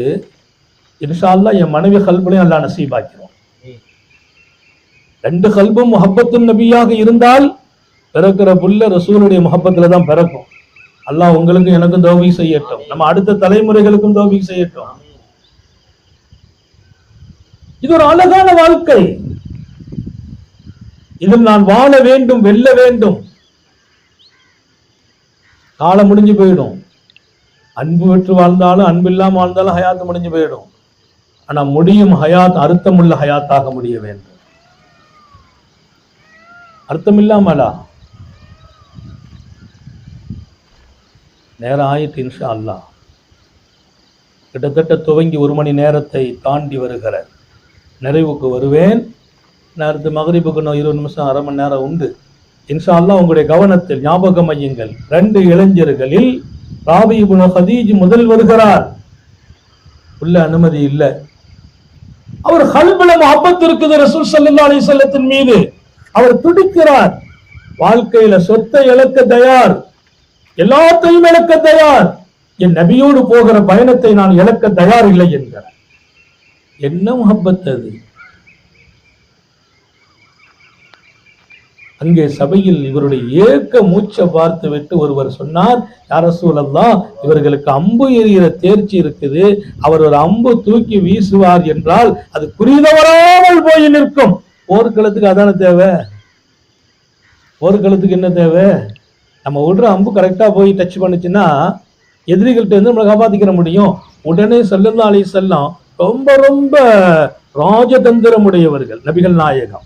இன்ஷா அல்லாஹ் என் மனைவி கல்புலையும் அல்லாஹ் நசீபாக்கிறோம். 2 கல்பும் முஹப்பத்துன் நபியாக இருந்தால் பிறக்கிற புள்ள ரசூலுடைய முஹப்பத்துல தான் பிறக்கும். அல்லாஹ் உங்களுக்கும் எனக்கும் தௌஃபீக் செய்யட்டும், நம்ம அடுத்த தலைமுறைகளுக்கும் தௌஃபீக் செய்யட்டும். இது ஒரு அழகான வாழ்க்கை. இதில் நான் வாழ வேண்டும், வெல்ல வேண்டும். காலம் முடிஞ்சு போயிடும். அன்பு பெற்று வாழ்ந்தாலும் அன்பு இல்லாம வாழ்ந்தாலும் ஹயாத் முடிஞ்சு போயிடும். ஆனா முடியும் ஹயாத் அர்த்தமுள்ள ஹயாத்தாக முடிய வேண்டும். அர்த்தம் இல்லாமலா? நேரம் ஆயிட்டு இன்ஷா அல்லாஹ். கிட்டத்தட்ட துவங்கி 1 மணி நேரத்தை தாண்டி வருகிற நிறைவுக்கு வருவேன். நேரத்து மகரிபுக்கு 20 நிமிஷம், அரை மணி நேரம் உண்டு. இன்ஷா அல்லாஹ் உங்களுடைய கவனத்தில் ஞாபகம் வையுங்கள். 2 இளைஞர்களில் ராபி இப்னு ஹதீஜ் முதல் வருகிறார். உள்ள அனுமதி இல்லை. அவர் கல்புல முஹப்பத் இருக்குது ரசூல் ஸல்லல்லாஹு அலைஹி வஸல்லத்தின் மீது. அவர் துடிக்கிறார். வாழ்க்கையில சொத்தை இழக்க தயார், எல்லாத்தையும் இழக்க தயார். என் நபியோடு போகிற பயணத்தை நான் இழக்க தயார் இல்லை என்கிறார். என்ன முஹப்பத் அது! அங்கே சபையில் இவருடைய ஏக்க மூச்சை பார்த்து விட்டு ஒருவர் சொன்னார், யா ரசூலல்லாஹ், இவர்களுக்கு அம்பு எறிகிற தேர்ச்சி இருக்குது. அவர் ஒரு அம்பு தூக்கி வீசுவார் என்றால் அது குறிதவராமல் போய் நிற்கும். போர்க்களத்துக்கு அதான தேவை. போர்க்களத்துக்கு என்ன தேவை? நம்ம விடுற அம்பு கரெக்டா போய் டச் பண்ணுச்சுன்னா எதிரிகள்கிட்ட இருந்து நம்மளை காப்பாத்திக்கிற முடியும். உடனே ஸல்லல்லாஹு அலைஹி வஸல்லம் ரொம்ப ரொம்ப ராஜதந்திரம் உடையவர்கள் நபிகள் நாயகம்.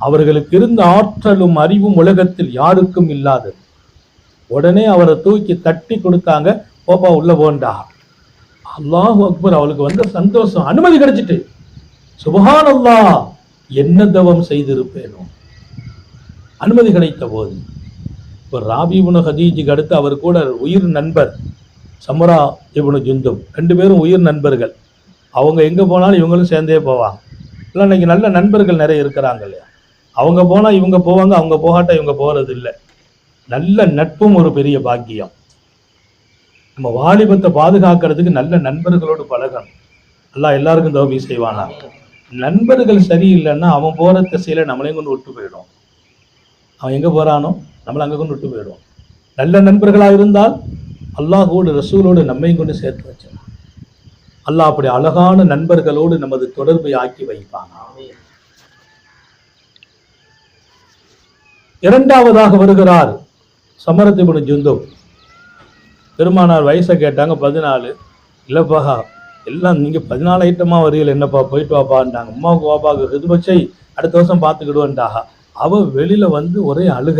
அவர்களுக்கு இருந்த ஆற்றலும் அறிவும் உலகத்தில் யாருக்கும் இல்லாதது. உடனே அவரை தூக்கி தட்டி கொடுத்தாங்க. போப்பா உள்ள போண்டா. அல்லாஹு அக்பர். அவளுக்கு வந்த சந்தோஷம், அனுமதி கிடைச்சிட்டு. சுப்ஹானல்லாஹ், என்ன தவம் செய்திருப்பேனோ. அனுமதி கிடைத்த போது இப்போ ராபி இப்னு ஹதீஜுக்கு அடுத்து அவர் கூட உயிர் நண்பர் சமுரா இப்னு ஜுந்தும், 2 பேரும் உயிர் நண்பர்கள். அவங்க எங்கே போனாலும் இவங்களும் சேர்ந்தே போவாங்க. இல்லை, இன்னைக்கு நல்ல நண்பர்கள் நிறைய இருக்கிறாங்க இல்லையா? அவங்க போனால் இவங்க போவாங்க, அவங்க போகாட்டா இவங்க போகிறது இல்லை. நல்ல நட்பும் ஒரு பெரிய பாக்கியம். நம்ம வாலிபத்தை பாதுகாக்கிறதுக்கு நல்ல நண்பர்களோடு பழகணும். அல்லாஹ் எல்லாருக்கும் தௌஃபீக் செய்வானா. நண்பர்கள் சரியில்லைன்னா அவன் போகிற திசையில் நம்மளையும் கொண்டு விட்டு போயிடும். அவன் எங்கே போகிறானோ நம்மளை அங்கே கொண்டு விட்டு போயிடும். நல்ல நண்பர்களாக இருந்தால் அல்லாஹோடு ரசூலோடு நம்மையும் கொண்டு சேர்த்து வச்சான். அல்லாஹ் அப்படி அழகான நண்பர்களோடு நமது தொடர்பை ஆக்கி வைப்பான். இரண்டாவதாக வருகிறார் சமரத் இப்னு ஜுந்துப். பெருமானார் வயசை கேட்டாங்க, 14. இல்லைப்பா, எல்லாம் நீங்கள் 14 ஐட்டமாக வரீங்கள, என்னப்பா போயிட்டு வாப்பான்ட்டாங்க. அம்மாவுக்கு வாப்பாவுக்கு ஹிதுமச்சை அடுத்த வருஷம் பார்த்துக்கிடுவேன்ட்டாக. அவள் வெளியில் வந்து ஒரே அழுக.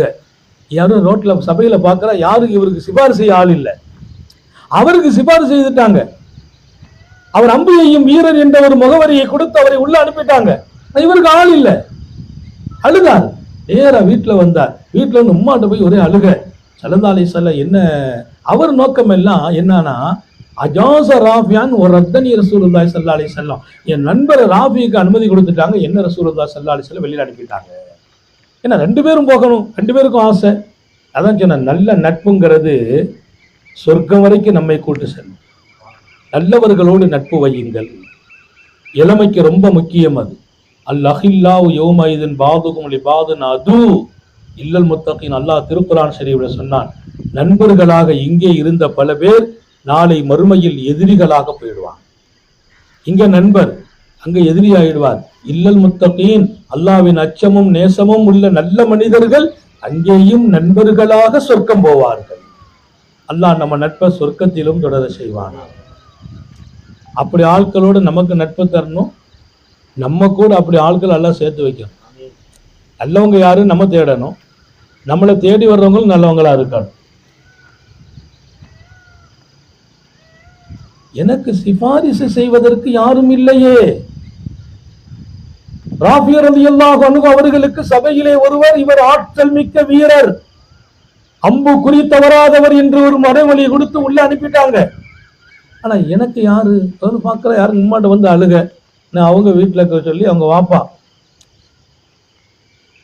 யாரும் ரோட்டில் சபையில் பார்க்குறா, யாருக்கு இவருக்கு சிபாரிசு செய்ய ஆள் இல்லை. அவருக்கு சிபாரிசு செய்துட்டாங்க. அவர் அம்பு எய்யும் வீரர் என்ற ஒரு முகவரியை கொடுத்து அவரை உள்ள அனுப்பிட்டாங்க. இவருக்கு ஆள் இல்லை. அழுதார். நேரா வீட்டில் வந்தார். வீட்டில் வந்து உம்மாட்ட போய் ஒரே அழுக. ஸல்லல்லாஹு அலைஹி வஸல்லம் என்ன அவர் நோக்கம் எல்லாம் என்னன்னா, அஜாஸ ராஃபியான் ஒரு ரத்தனி ரசூலுல்லாஹி ஸல்லல்லாஹு அலைஹி வஸல்லம், என் நண்பர் ராஃபிக்கு அனுமதி கொடுத்துட்டாங்க, என்ன ரசூலுல்லாஹி ஸல்லல்லாஹு அலைஹி வஸல்லம் வெளியில் அனுப்பிட்டாங்க. ஏன்னா 2 பேரும் போகணும், 2 பேருக்கும் ஆசை. அதான் சொன்ன, நல்ல நட்புங்கிறது சொர்க்கம் வரைக்கும் நம்மை கூட்டு செல்லும். நல்லவர்களோடு நட்பு வையுங்கள். இளமைக்கு ரொம்ப முக்கியம் அது. அல் அஹில்லாஹு யௌமைதின் பாதுகும் லிபாதுன் அது இல்லல் முத்தகீன். அல்லாஹ் திருக்குர்ஆன் ஷரீஃபில் சொன்னான், நண்பர்களாக இங்கே இருந்த பல பேர் நாளை மறுமையில் எதிரிகளாக போயிடுவான். இங்க நண்பர், அங்க எதிரி ஆயிடுவார். இல்லல் முத்தகீன், அல்லாஹ்வின் அச்சமும் நேசமும் உள்ள நல்ல மனிதர்கள் அங்கேயும் நண்பர்களாக சொர்க்கம் போவார்கள். அல்லாஹ் நம்ம நட்பை சொர்க்கத்திலும் தொடர செய்வான். அப்படி ஆட்களோடு நமக்கு நட்பு தரணும். நம்ம கூட அப்படி ஆட்கள் எல்லாம் சேர்த்து வைக்கணும். நல்லவங்க யாரு நம்ம தேடணும். நம்மளை தேடி வர்றவங்களும் நல்லவங்களா இருக்கணும். எனக்கு சிபாரிசு செய்வதற்கு யாரும் இல்லையே. ராஃபி ரலியல்லாஹு அன்ஹு அவர்களுக்கு சபையிலே ஒருவர், இவர் ஆற்றல் மிக்க வீரர், அம்பு குறி தவறாதவர் என்று ஒரு மறைமொழி கொடுத்து உள்ள அனுப்பிட்டாங்க. ஆனா எனக்கு யாரு பார்க்கற, யாரும் உம்மாட்ட வந்து அழுக. நான் அவங்க வீட்டில் இருக்க சொல்லி அவங்க வாப்பா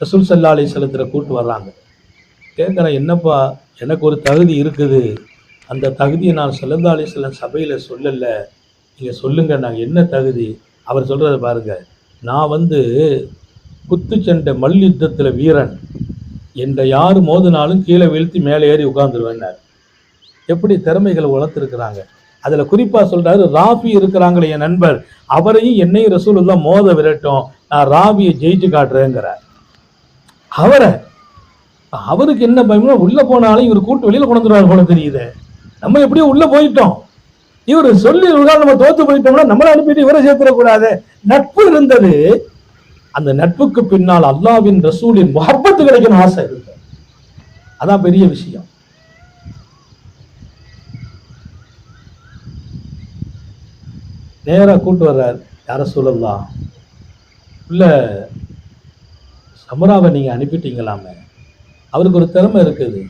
ரசூல் ஸல்லல்லாஹு அலைஹி வஸல்லம் கூட்டு வர்றாங்க. கேட்குறேன், என்னப்பா எனக்கு ஒரு தகுதி இருக்குது, அந்த தகுதியை நான் ஸல்லல்லாஹு அலைஹி வஸல்லம் சபையில் சொல்லலை, நீங்கள் சொல்லுங்க, நாங்கள் என்ன தகுதி? அவர் சொல்கிறத பாருங்க, நான் வந்து குத்துச்சண்டை மல்யுத்தத்தில் வீரன், என்ற யார் மோதினாலும் கீழே வீழ்த்தி மேலே ஏறி உட்கார்ந்துருவேன்னார். எப்படி திறமைகளை வளர்த்துருக்கிறாங்க. அதுல குறிப்பா சொல்றாரு, ராபி இருக்கிறாங்களே என் நண்பர், அவரையும் என்னையும் ரசூலுல்லாஹ் மோத விரட்டும், நான் ராபியை ஜெயிச்சு காட்டுறேங்கிறார். அவருக்கு என்ன பயம்னா, உள்ள போனாலும் இவர் கூட்டு வெளியில கொண்டுருவார் போல தெரியுது. நம்ம எப்படியோ உள்ள போயிட்டோம், இவர் சொல்லி நம்ம தோத்து போயிட்டோம்னா நம்மளை அனுப்பிட்டு இவரை சேர்த்துடக்கூடாது. நட்பு இருந்தது. அந்த நட்புக்கு பின்னால் அல்லாஹ்வின் ரசூலின் முஹப்பத்து கிடைக்கணும் ஆசை இருக்கு. அதான் பெரிய விஷயம். நேரா கூட்டு வர்றார், யார சொல்லலாம், உள்ள சமராவை நீங்க அனுப்பிட்டீங்களாமே, அவருக்கு ஒரு திறமை இருக்குது.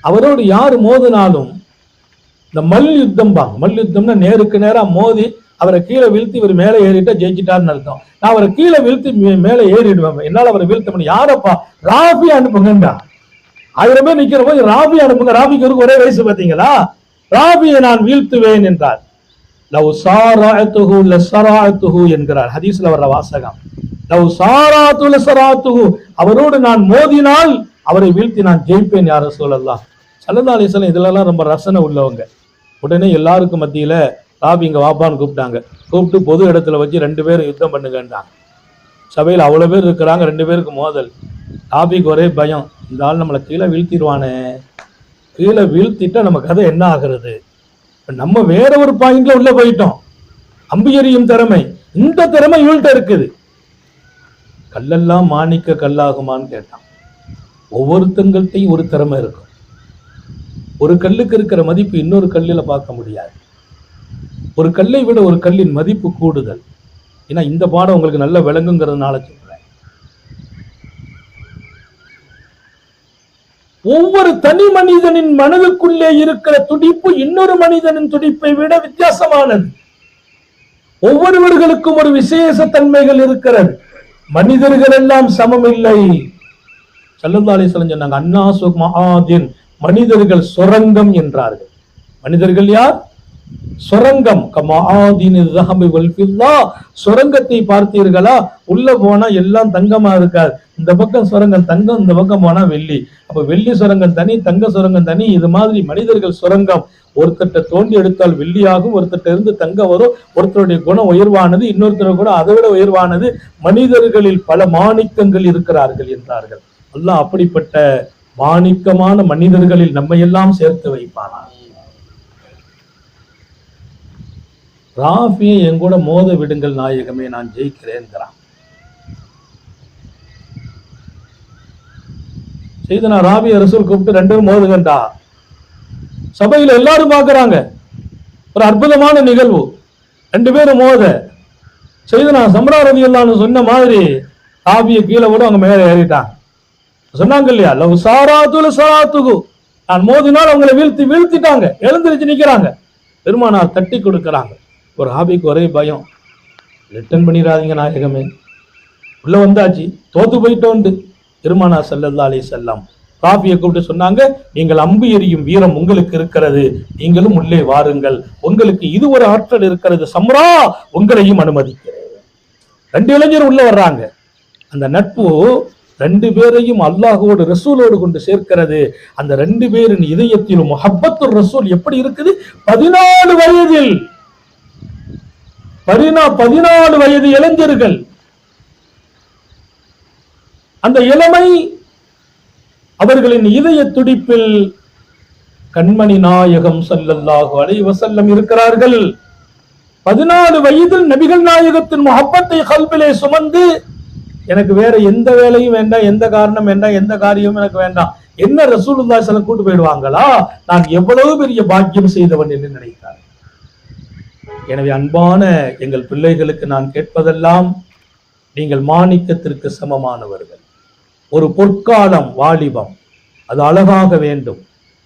அவரோடு யாரு மோதினாலும் இந்த மல் யுத்தம்னா நேருக்கு நேரா மோதி அவரை கீழே வீழ்த்தி இவர் மேலே ஏறிட்டா ஜெயிச்சிட்டாருன்னு அர்த்தம். நான் அவரை கீழே வீழ்த்தி மேலே ஏறிடுவேன், என்னால் அவரை வீழ்த்த முடியும். யாரப்பா? ராபி அனுப்புங்கண்டா. 1000 பேர் நிக்கிற போது ராபி அனுப்புங்க. ராபிக்கு ஒரே வயசு பார்த்தீங்களா? ராபியை நான் வீழ்த்துவேன் என்றார். லவ் சாராத்துஹு லஸராத்துஹு என்கிறார் ஹதீஸ்ல வர்ற வாசகம். லவ் சாராத்து லஸராத்துஹு, அவரோடு நான் மோதினால் அவரை வீழ்த்தி நான் ஜெயிப்பேன் யா ரசூலல்லாஹ் ஸல்லல்லாஹு அலைஹி வஸல்லம். இதெல்லாம் ரொம்ப ரசனை உள்ளவங்க. உடனே எல்லாருக்கும் மத்தியில ராபி இங்க வாப்பான்னு கூப்பிட்டாங்க. கூப்பிட்டு பொது இடத்துல வச்சு 2 பேரும் யுத்தம் பண்ணுங்கன்றாங்க. சபையில் அவ்வளவு பேர் இருக்கிறாங்க, 2 பேருக்கு மோதல். ராபிக்கு ஒரே பயம், இந்த ஆள் நம்மளை கீழே வீழ்த்திடுவானே, கீழே வீழ்த்திட்டா நம்ம கதை என்ன ஆகிறது? நம்ம வேற ஒரு பாயிண்ட்ல உள்ள போயிட்டோம். அம்பு எறியும் திறமை, இந்த திறமை இவள்கிட்ட இருக்குது. கல்லெல்லாம் மாணிக்க கல்லாகுமான்னு கேட்டான். ஒவ்வொருத்தங்கள்ட்டையும் ஒரு திறமை இருக்கும். ஒரு கல்லுக்கு இருக்கிற மதிப்பு இன்னொரு கல்லில் பார்க்க முடியாது. ஒரு கல்லை விட ஒரு கல்லின் மதிப்பு கூடுதல். ஏன்னா இந்த பாடம் உங்களுக்கு நல்ல விளங்குங்கிறதுனால சொல்றேன். ஒவ்வொரு தனி மனிதனின் மனதுக்குள்ளே இருக்கிற துடிப்பு இன்னொரு மனிதனின் துடிப்பை விட வித்தியாசமானது. ஒவ்வொருவர்களுக்கும் ஒரு விசேஷ தன்மைகள் இருக்கிறது. மனிதர்கள் எல்லாம் சமம் இல்லை. ஸல்லல்லாஹு அலைஹி வஸல்லம் சொன்னாங்க, அன்னாசு மஆதின், மனிதர்கள் சுரங்கம் என்றார்கள். மனிதர்கள் யார்? சுரங்கம். சுரங்கத்தை பார்த்தீர்களா? உள்ள போனா எல்லாம் தங்கமா இருக்காது. இந்த பக்கம் சுரங்கம் தங்கம், இந்த பக்கம் போனா வெள்ளி. அப்ப வெள்ளி சுரங்கம் தனி, தங்க சுரங்கம் தனி. இது மாதிரி மனிதர்கள் சுரங்கம். ஒருத்தட்ட தோண்டி எடுத்தால் வெள்ளியாகும், ஒருத்தட்ட இருந்து தங்க வரும். ஒருத்தருடைய குணம் உயர்வானது, இன்னொருத்தர் கூட அதை விட உயர்வானது. மனிதர்களில் பல மாணிக்கங்கள் இருக்கிறார்கள் என்றார்கள். அல்லாஹ் அப்படிப்பட்ட மாணிக்கமான மனிதர்களில் நம்மை எல்லாம் சேர்த்து வைப்பானார். ராஃபியை என் கூட மோத விடுங்கள் நாயகமே, நான் ஜெயிக்கிறேன்கிறான். செய்தனா ராபிய ரசூல் கூப்பிட்டு 2 பேரும் மோதுகண்டா. சபையில எல்லாரும் பார்க்கறாங்க. ஒரு அற்புதமான நிகழ்வு. 2 பேரும் மோத செய்தனா சம்ரா ரலியல்லாஹு அன்ஹு சொன்ன மாதிரி ராபியை கீழே விட அவங்க மேலே ஏறிட்டாங்க. சொன்னாங்க இல்லையா, லவ் சாராத்து லஸராத்துஹு, நான் மோதினால் அவங்களை வீழ்த்திட்டாங்க. எழுந்திருச்சு நிக்கிறாங்க. பெருமானார் தட்டி கொடுக்கறாங்க. ஒரு ராபிக்கு ஒரே பயம், ரிட்டர்ன் பண்ணிடாதீங்க நாயகமே, உள்ள வந்தாச்சு, தோத்து போயிட்டோண்டு. பெருமானார் ஸல்லல்லாஹு அலைஹி வஸல்லம் ராபியை கூப்பிட்டு சொன்னாங்க, நீங்கள் அம்பு எறியும் வீரம் உங்களுக்கு இருக்கிறது, நீங்களும் உள்ளே வாருங்கள், உங்களுக்கு இது ஒரு ஆற்றல் இருக்கிறது, சம்ரா உங்களையும் அனுமதிக்கிறேன். 2 இளைஞர் உள்ள வர்றாங்க. அந்த நட்பு 2 பேரையும் அல்லாஹ்வோடு ரசூலோடு கொண்டு சேர்க்கிறது. அந்த 2 பேரின் இதயத்திலும் முஹப்பத்துர் ரசூல் எப்படி இருக்குது? 14 வயதில் 14 வயது இளைஞர்கள். அந்த இளமை அவர்களின் இதய துடிப்பில் கண்மணி நாயகம் ஸல்லல்லாஹு அலைஹி வஸல்லம் இருக்கிறார்கள். 14 வயதில் நபிகள் நாயகத்தின் முஹப்பத்தை கல்பிலே சுமந்து, எனக்கு வேற எந்த வேலையும் வேண்டாம், எந்த காரணம் வேண்டாம், எந்த காரியமும் எனக்கு வேண்டாம், என்ன ரசூலுல்லாஹி ஸல்லல்லாஹு அலைஹி வஸல்லம் கூட்டு போயிடுவாங்களா, நான் எவ்வளவு பெரிய பாக்கியம் செய்தவன் என்று நினைத்தார். எனவே அன்பான எங்கள் பிள்ளைகளுக்கு நான் கேட்பதெல்லாம், நீங்கள் மாணிக்கத்திற்கு சமமானவர்கள். ஒரு பொற்காலம் வாலிபம், அது அழகாக வேண்டும்.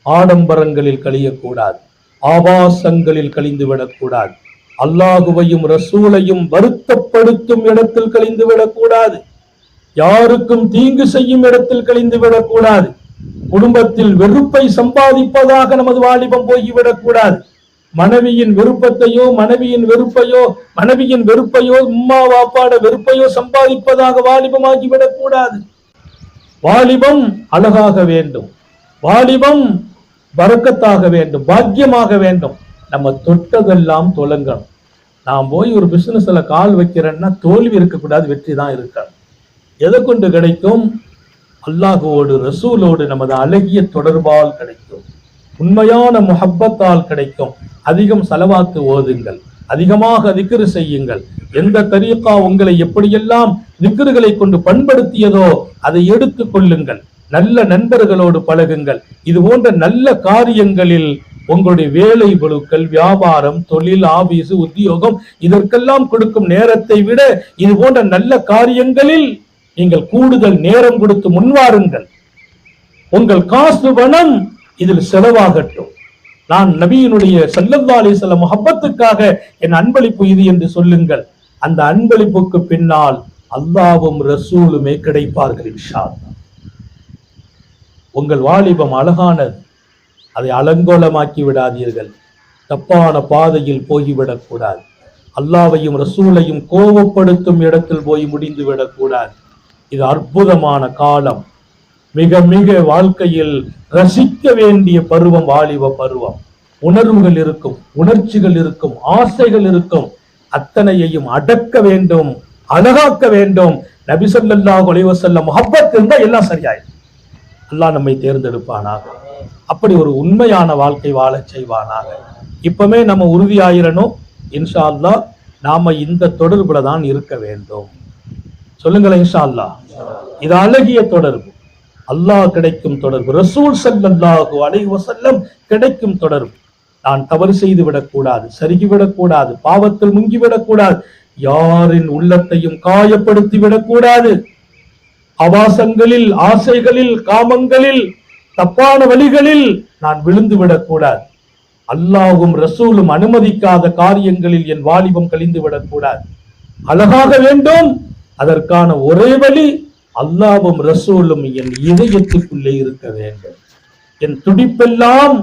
ஆடம்பரங்களில் கழியக்கூடாது, ஆபாசங்களில் கழிந்து விடக்கூடாது, அல்லாஹுவையும் ரசூலையும் வருத்தப்படுத்தும் இடத்தில் கழிந்து விடக்கூடாது, யாருக்கும் தீங்கு செய்யும் இடத்தில் கழிந்து விடக்கூடாது, குடும்பத்தில் வெறுப்பை சம்பாதிப்பதாக நமது வாலிபம் போய்விடக்கூடாது. மனைவியின் விருப்பத்தையோ மனைவியின் வெறுப்பையோ உம்மா வாப்பாட வெறுப்பையோ சம்பாதிப்பதாக வாலிபமாகிவிடக் கூடாது. வாலிபம் அழகாக வேண்டும். வாலிபம் பரக்கத்தாக வேண்டும், பாக்கியமாக வேண்டும். நம்ம தொட்டதெல்லாம் தொலங்கணும். நான் போய் ஒரு பிசினஸ்ல கால் வைக்கிறேன்னா தோல்வி இருக்கக்கூடாது, வெற்றி தான் இருக்காது. எதை கொண்டு கிடைக்கும்? அல்லாஹுவோடு ரசூலோடு நமது அழகிய தொடர்பால் கிடைக்கும், உண்மையான முஹப்பத்தால் கிடைக்கும். அதிகம் சலவாத்து ஓதுங்கள், அதிகமாக திக்ரு செய்யுங்கள். எந்த தரீகா உங்களை எப்படியெல்லாம் திக்ருகளை கொண்டு பண்படுத்தியதோ அதை எடுத்துக் கொள்ளுங்கள். நல்ல நண்பர்களோடு பழகுங்கள். இது போன்ற நல்ல காரியங்களில் உங்களுடைய வேலை பளுக்கள், வியாபாரம், தொழில், ஆபீஸ், உத்தியோகம் இதற்கெல்லாம் கொடுக்கும் நேரத்தை விட இது போன்ற நல்ல காரியங்களில் நீங்கள் கூடுதல் நேரம் கொடுத்து முன்வாருங்கள். உங்கள் காசு பணம் இதில் செலவாகட்டும். நான் நபியினுடைய ஸல்லல்லாஹு அலைஹி வஸல்லம் முஹப்பத்துக்காக என் அன்பளிப்பு இது என்று சொல்லுங்கள். அந்த அன்பளிப்புக்கு பின்னால் அல்லாஹ்வும் ரசூலுமே கிடைப்பார்கள் இன்ஷா அல்லாஹ். உங்கள் வாலிபம் அழகானது, அதை அலங்கோலமாக்கி விடாதீர்கள். தப்பான பாதையில் போய்விடக் கூடாது. அல்லாஹ்வையும் ரசூலையும் கோபப்படுத்தும் இடத்தில் போய் முடிந்து விடக்கூடாது. இது அற்புதமான காலம். மிக மிக வாழ்க்கையில் ரசிக்க வேண்டிய பருவம் வாலிப பருவம். உணர்வுகள் இருக்கும், உணர்ச்சிகள் இருக்கும், ஆசைகள் இருக்கும். அத்தனையையும் அடக்க வேண்டும், அழகாக்க வேண்டும். நபி ஸல்லல்லாஹு அலைஹி வஸல்லம் முஹப்பத் இருந்தா எல்லாம் சரியாயிடும். அல்லாஹ் நம்மை தேர்ந்தெடுப்பானாக. அப்படி ஒரு உண்மையான வாழ்க்கை வாழச் செய்வானாக. இப்பமே நம்ம உறுதியாயிரணும், இன்ஷா அல்லாஹ் நாம இந்த தொடர்புல தான் இருக்க வேண்டும். சொல்லுங்களேன் இன்ஷா அல்லாஹ். இது அழகிய தொடர்பு, அல்லாஹ் கிடைக்கும் தொடர்பு, ரசூல் ஸல்லல்லாஹு அலைஹி வஸல்லம் கிடைக்கும் தொடர்பு. நான் தவறு செய்து விடக்கூடாது, சருகிவிடக்கூடாது, பாவத்தில் முங்கிவிடக்கூடாது, யாரின் உள்ளத்தையும் காயப்படுத்தி விடக்கூடாது, ஆபாசங்களில், ஆசைகளில், காமங்களில், தப்பான வழிகளில் நான் விழுந்து விடக்கூடாது, அல்லாஹும் ரசூலும் அனுமதிக்காத காரியங்களில் என் வாலிபம் கழிந்து விடக்கூடாது. அழகாக வேண்டும். அதற்கான ஒரே வழி அல்லாஹ்வும் ரசூலும் என் இதயத்துக்குள்ளே இருக்க வேண்டும். என் துடிப்பெல்லாம்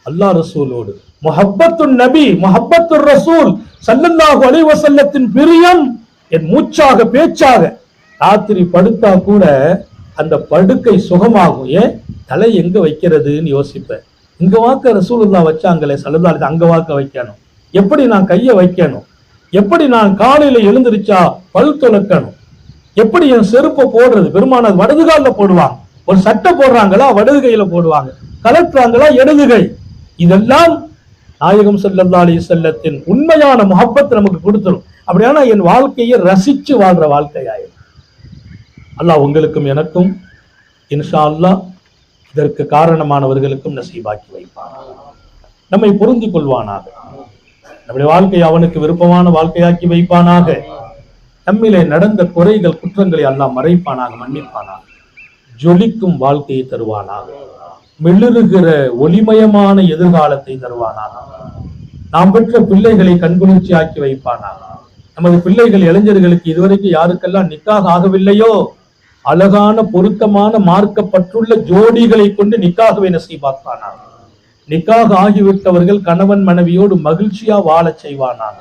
அல்லாஹ் ரசூலோடு, முஹப்பத்துன் நபி, முஹப்பத்துர் ரசூல் ஸல்லல்லாஹு அலைஹி வஸல்லத்தின் பிரியம் என் மூச்சாக, பேச்சாக. ராத்திரி படுத்தா கூட அந்த படுக்கை சுகமாகும். ஏன்? தலை எங்க வைக்கிறதுன்னு யோசிப்பேன். இங்க வாக்க ரசூலுல்லாஹ் வச்சாங்களே ஸல்லல்லாஹு அலைஹி, அங்க வாக்க வைக்கணும். எப்படி நான் கையை வைக்கணும்? எப்படி நான் காலையில எழுந்திருச்சா பல் துலக்கணும்? எப்படி என் செருப்பை போடுறது? பெருமானார் வடது காலில் போடுவாங்க. ஒரு சட்டை போடுறாங்களா வடது கையில போடுவாங்க, கலட்டுறாங்களா இடதுகை. இதெல்லாம் நாயகம் ஸல்லல்லாஹு அலைஹி வஸல்லத்தின் உண்மையான முஹப்பத் நமக்கு கொடுத்துரும். அப்படியானா என் வாழ்க்கையை ரசிச்சு வாழ்ற வாழ்க்கையாயிரும். அல்லாஹ் உங்களுக்கும் எனக்கும் இன்ஷா அல்லாஹ் இதற்கு காரணமானவர்களுக்கும் நசீபாக்கி வைப்பான். நம்மை பொருந்தி கொள்வானாக. நம்முடைய வாழ்க்கையை அவனுக்கு விருப்பமான வாழ்க்கையாக்கி வைப்பானாக. நம்மிலே நடந்த குறைகள், குற்றங்களை அல்லாஹ் மறைப்பானாக, மன்னிப்பானாக. ஜொலிக்கும் வாழ்க்கையை தருவானாக. மிளிருகிற ஒளிமயமான எதிர்காலத்தை தருவானாக. நாம் பெற்ற பிள்ளைகளை கண்குளிர்ச்சி ஆக்கி வைப்பானாக. நமது பிள்ளைகள், இளைஞர்களுக்கு இதுவரைக்கும் யாருக்கெல்லாம் நிக்காக ஆகவில்லையோ அழகான பொருத்தமான மார்க்கப்பட்டுள்ள ஜோடிகளை கொண்டு நிக்காகவே நசீபாக்கானாக. நிக்காக ஆகிவிட்டவர்கள் கணவன் மனைவியோடு மகிழ்ச்சியா வாழச் செய்வானாக.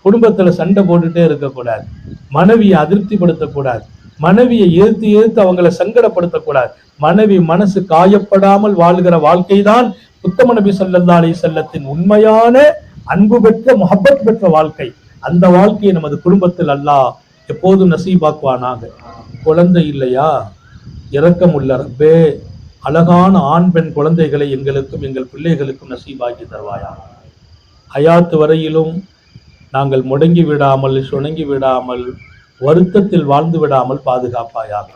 குடும்பத்துல சண்டை போட்டுட்டே இருக்கக்கூடாது, மனைவியை அதிருப்திப்படுத்தக்கூடாது, மனைவியை எதிர்த்து அவங்களை சங்கடப்படுத்தக்கூடாது. மனைவி மனசு காயப்படாமல் வாழ்கிற வாழ்க்கை தான் உத்தம நபி ஸல்லல்லாஹு அலைஹி வஸல்லத்தின் உண்மையான அன்பு பெற்ற, முஹப்பத் பெற்ற வாழ்க்கை. அந்த வாழ்க்கையை நமது குடும்பத்தில் அல்லாஹ் எப்போதும் நசீபாக்குவானாக. குழந்தை இல்லையா? இரக்கமுள்ள ரப்பே, அழகான ஆண் பெண் குழந்தைகளை எங்களுக்கும் எங்கள் பிள்ளைகளுக்கும் நசீபாக்கி தருவாயா. ஹயாத்து வரையிலும் நாங்கள் முடங்கி விடாமல், சுணங்கி விடாமல், வருத்தத்தில் வாழ்ந்து விடாமல் பாதுகாப்பாயாக.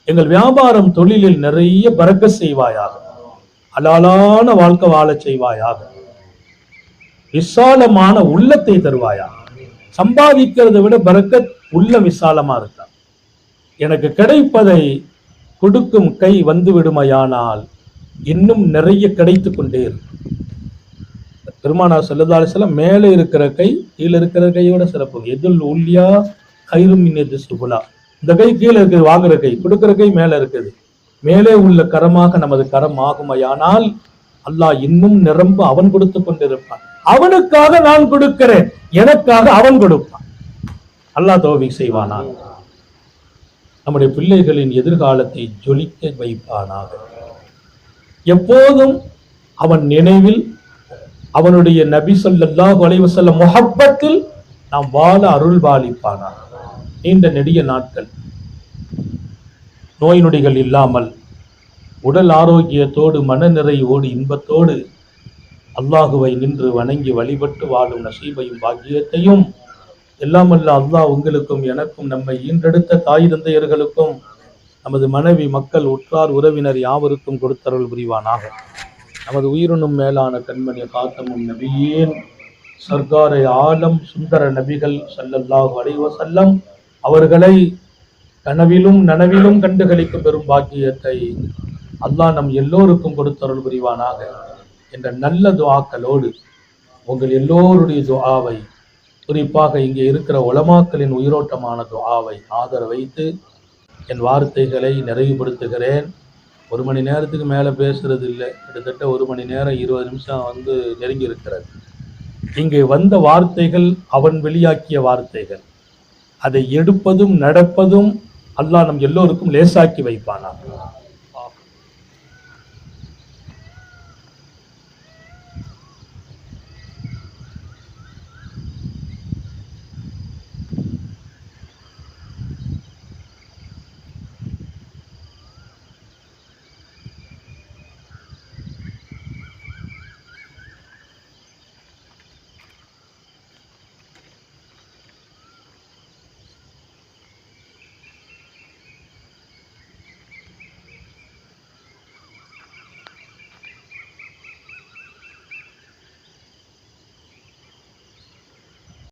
எங்கள் வியாபாரம், தொழிலில் நிறைய பரக்கத் செய்வாயாக. ஹலாலான வாழ்க்கை வாழச் செய்வாயாக. விசாலமான உள்ளத்தை தருவாயாக. சம்பாதிக்கிறதை விட பரக்கத் உள்ள விசாலமா இருக்கா. எனக்கு கிடைப்பதை கொடுக்கும் கை வந்து விடுமையானால் இன்னும் நிறைய கிடைத்து கொண்டே இருக்கும். பெருமானார் ஸல்லல்லாஹு அலைஹி வஸல்லம் மேலே இருக்கிற கை கீழே இருக்கிற கையோட சிறப்பு. எதுல் உல்யா கைரும் மின் யதிஸ் சுஃபலா. இந்த கை கீழே இருக்குது, வாங்குற கை, கொடுக்கிற கை மேலே இருக்குது. மேலே உள்ள கரமாக நமது கரம் ஆகுமையானால் அல்லாஹ் இன்னும் நிரம்ப அவன் கொடுத்து கொண்டிருப்பான். அவனுக்காக நான் கொடுக்கிறேன், எனக்காக அவன் கொடுப்பான். அல்லாஹ் தௌஃபீக் செய்வானாக. நம்முடைய பிள்ளைகளின் எதிர்காலத்தை ஜொலிக்க வைப்பானாக. எப்போதும் அவன் நினைவில், அவனுடைய நபி ஸல்லல்லாஹு அலைஹி வஸல்லம் முஹப்பத்தில் நாம் வாழ அருள் பாலிப்பானாக. நீண்ட நெடிய நாட்கள், நோய் நொடிகள் இல்லாமல், உடல் ஆரோக்கியத்தோடு, மன நிறைவோடு, இன்பத்தோடு அல்லாஹுவை நின்று வணங்கி வழிபட்டு வாழும் நசீபையும் பாக்கியத்தையும் எல்லாம் அல்ல அல்லாஹ் உங்களுக்கும் எனக்கும், நம்மை ஈன்றெடுத்த தாய் தந்தையர்களுக்கும், நமது மனைவி, மக்கள், உற்றார் உறவினர் யாவருக்கும் கொடுத்தருள் புரிவானாக. நமது உயிரினும் மேலான கண்மணி காத்தமும் நபியேன் சர்க்காரை ஆலம் சுந்தர நபிகள் ஸல்லல்லாஹு அலைஹி வஸல்லம் அவர்களை கனவிலும் நனவிலும் கண்டுகளிக்கும் பெரும் பாக்கியத்தை அல்லாஹ் நம் எல்லோருக்கும் கொடுத்தருள் புரிவானாக என்ற நல்ல துஆக்களோடு உங்கள் எல்லோருடைய துஆவை, குறிப்பாக இங்கே இருக்கிற உலமாக்களின் உயிரோட்டமான துஆவை ஆதர வைத்து என் வார்த்தைகளை நிறைவுபடுத்துகிறேன். 1 மணி நேரத்துக்கு மேலே பேசுறது இல்லை, கிட்டத்தட்ட 1 மணி நேரம் 20 நிமிஷம் நெருங்கி இருக்கிறது. இங்கே வந்த வார்த்தைகள் அவன் வெளியாக்கிய வார்த்தைகள், அதை எடுப்பதும் நடப்பதும் அல்லாஹ் நம் எல்லோருக்கும் லேசாக்கி வைப்பானாக.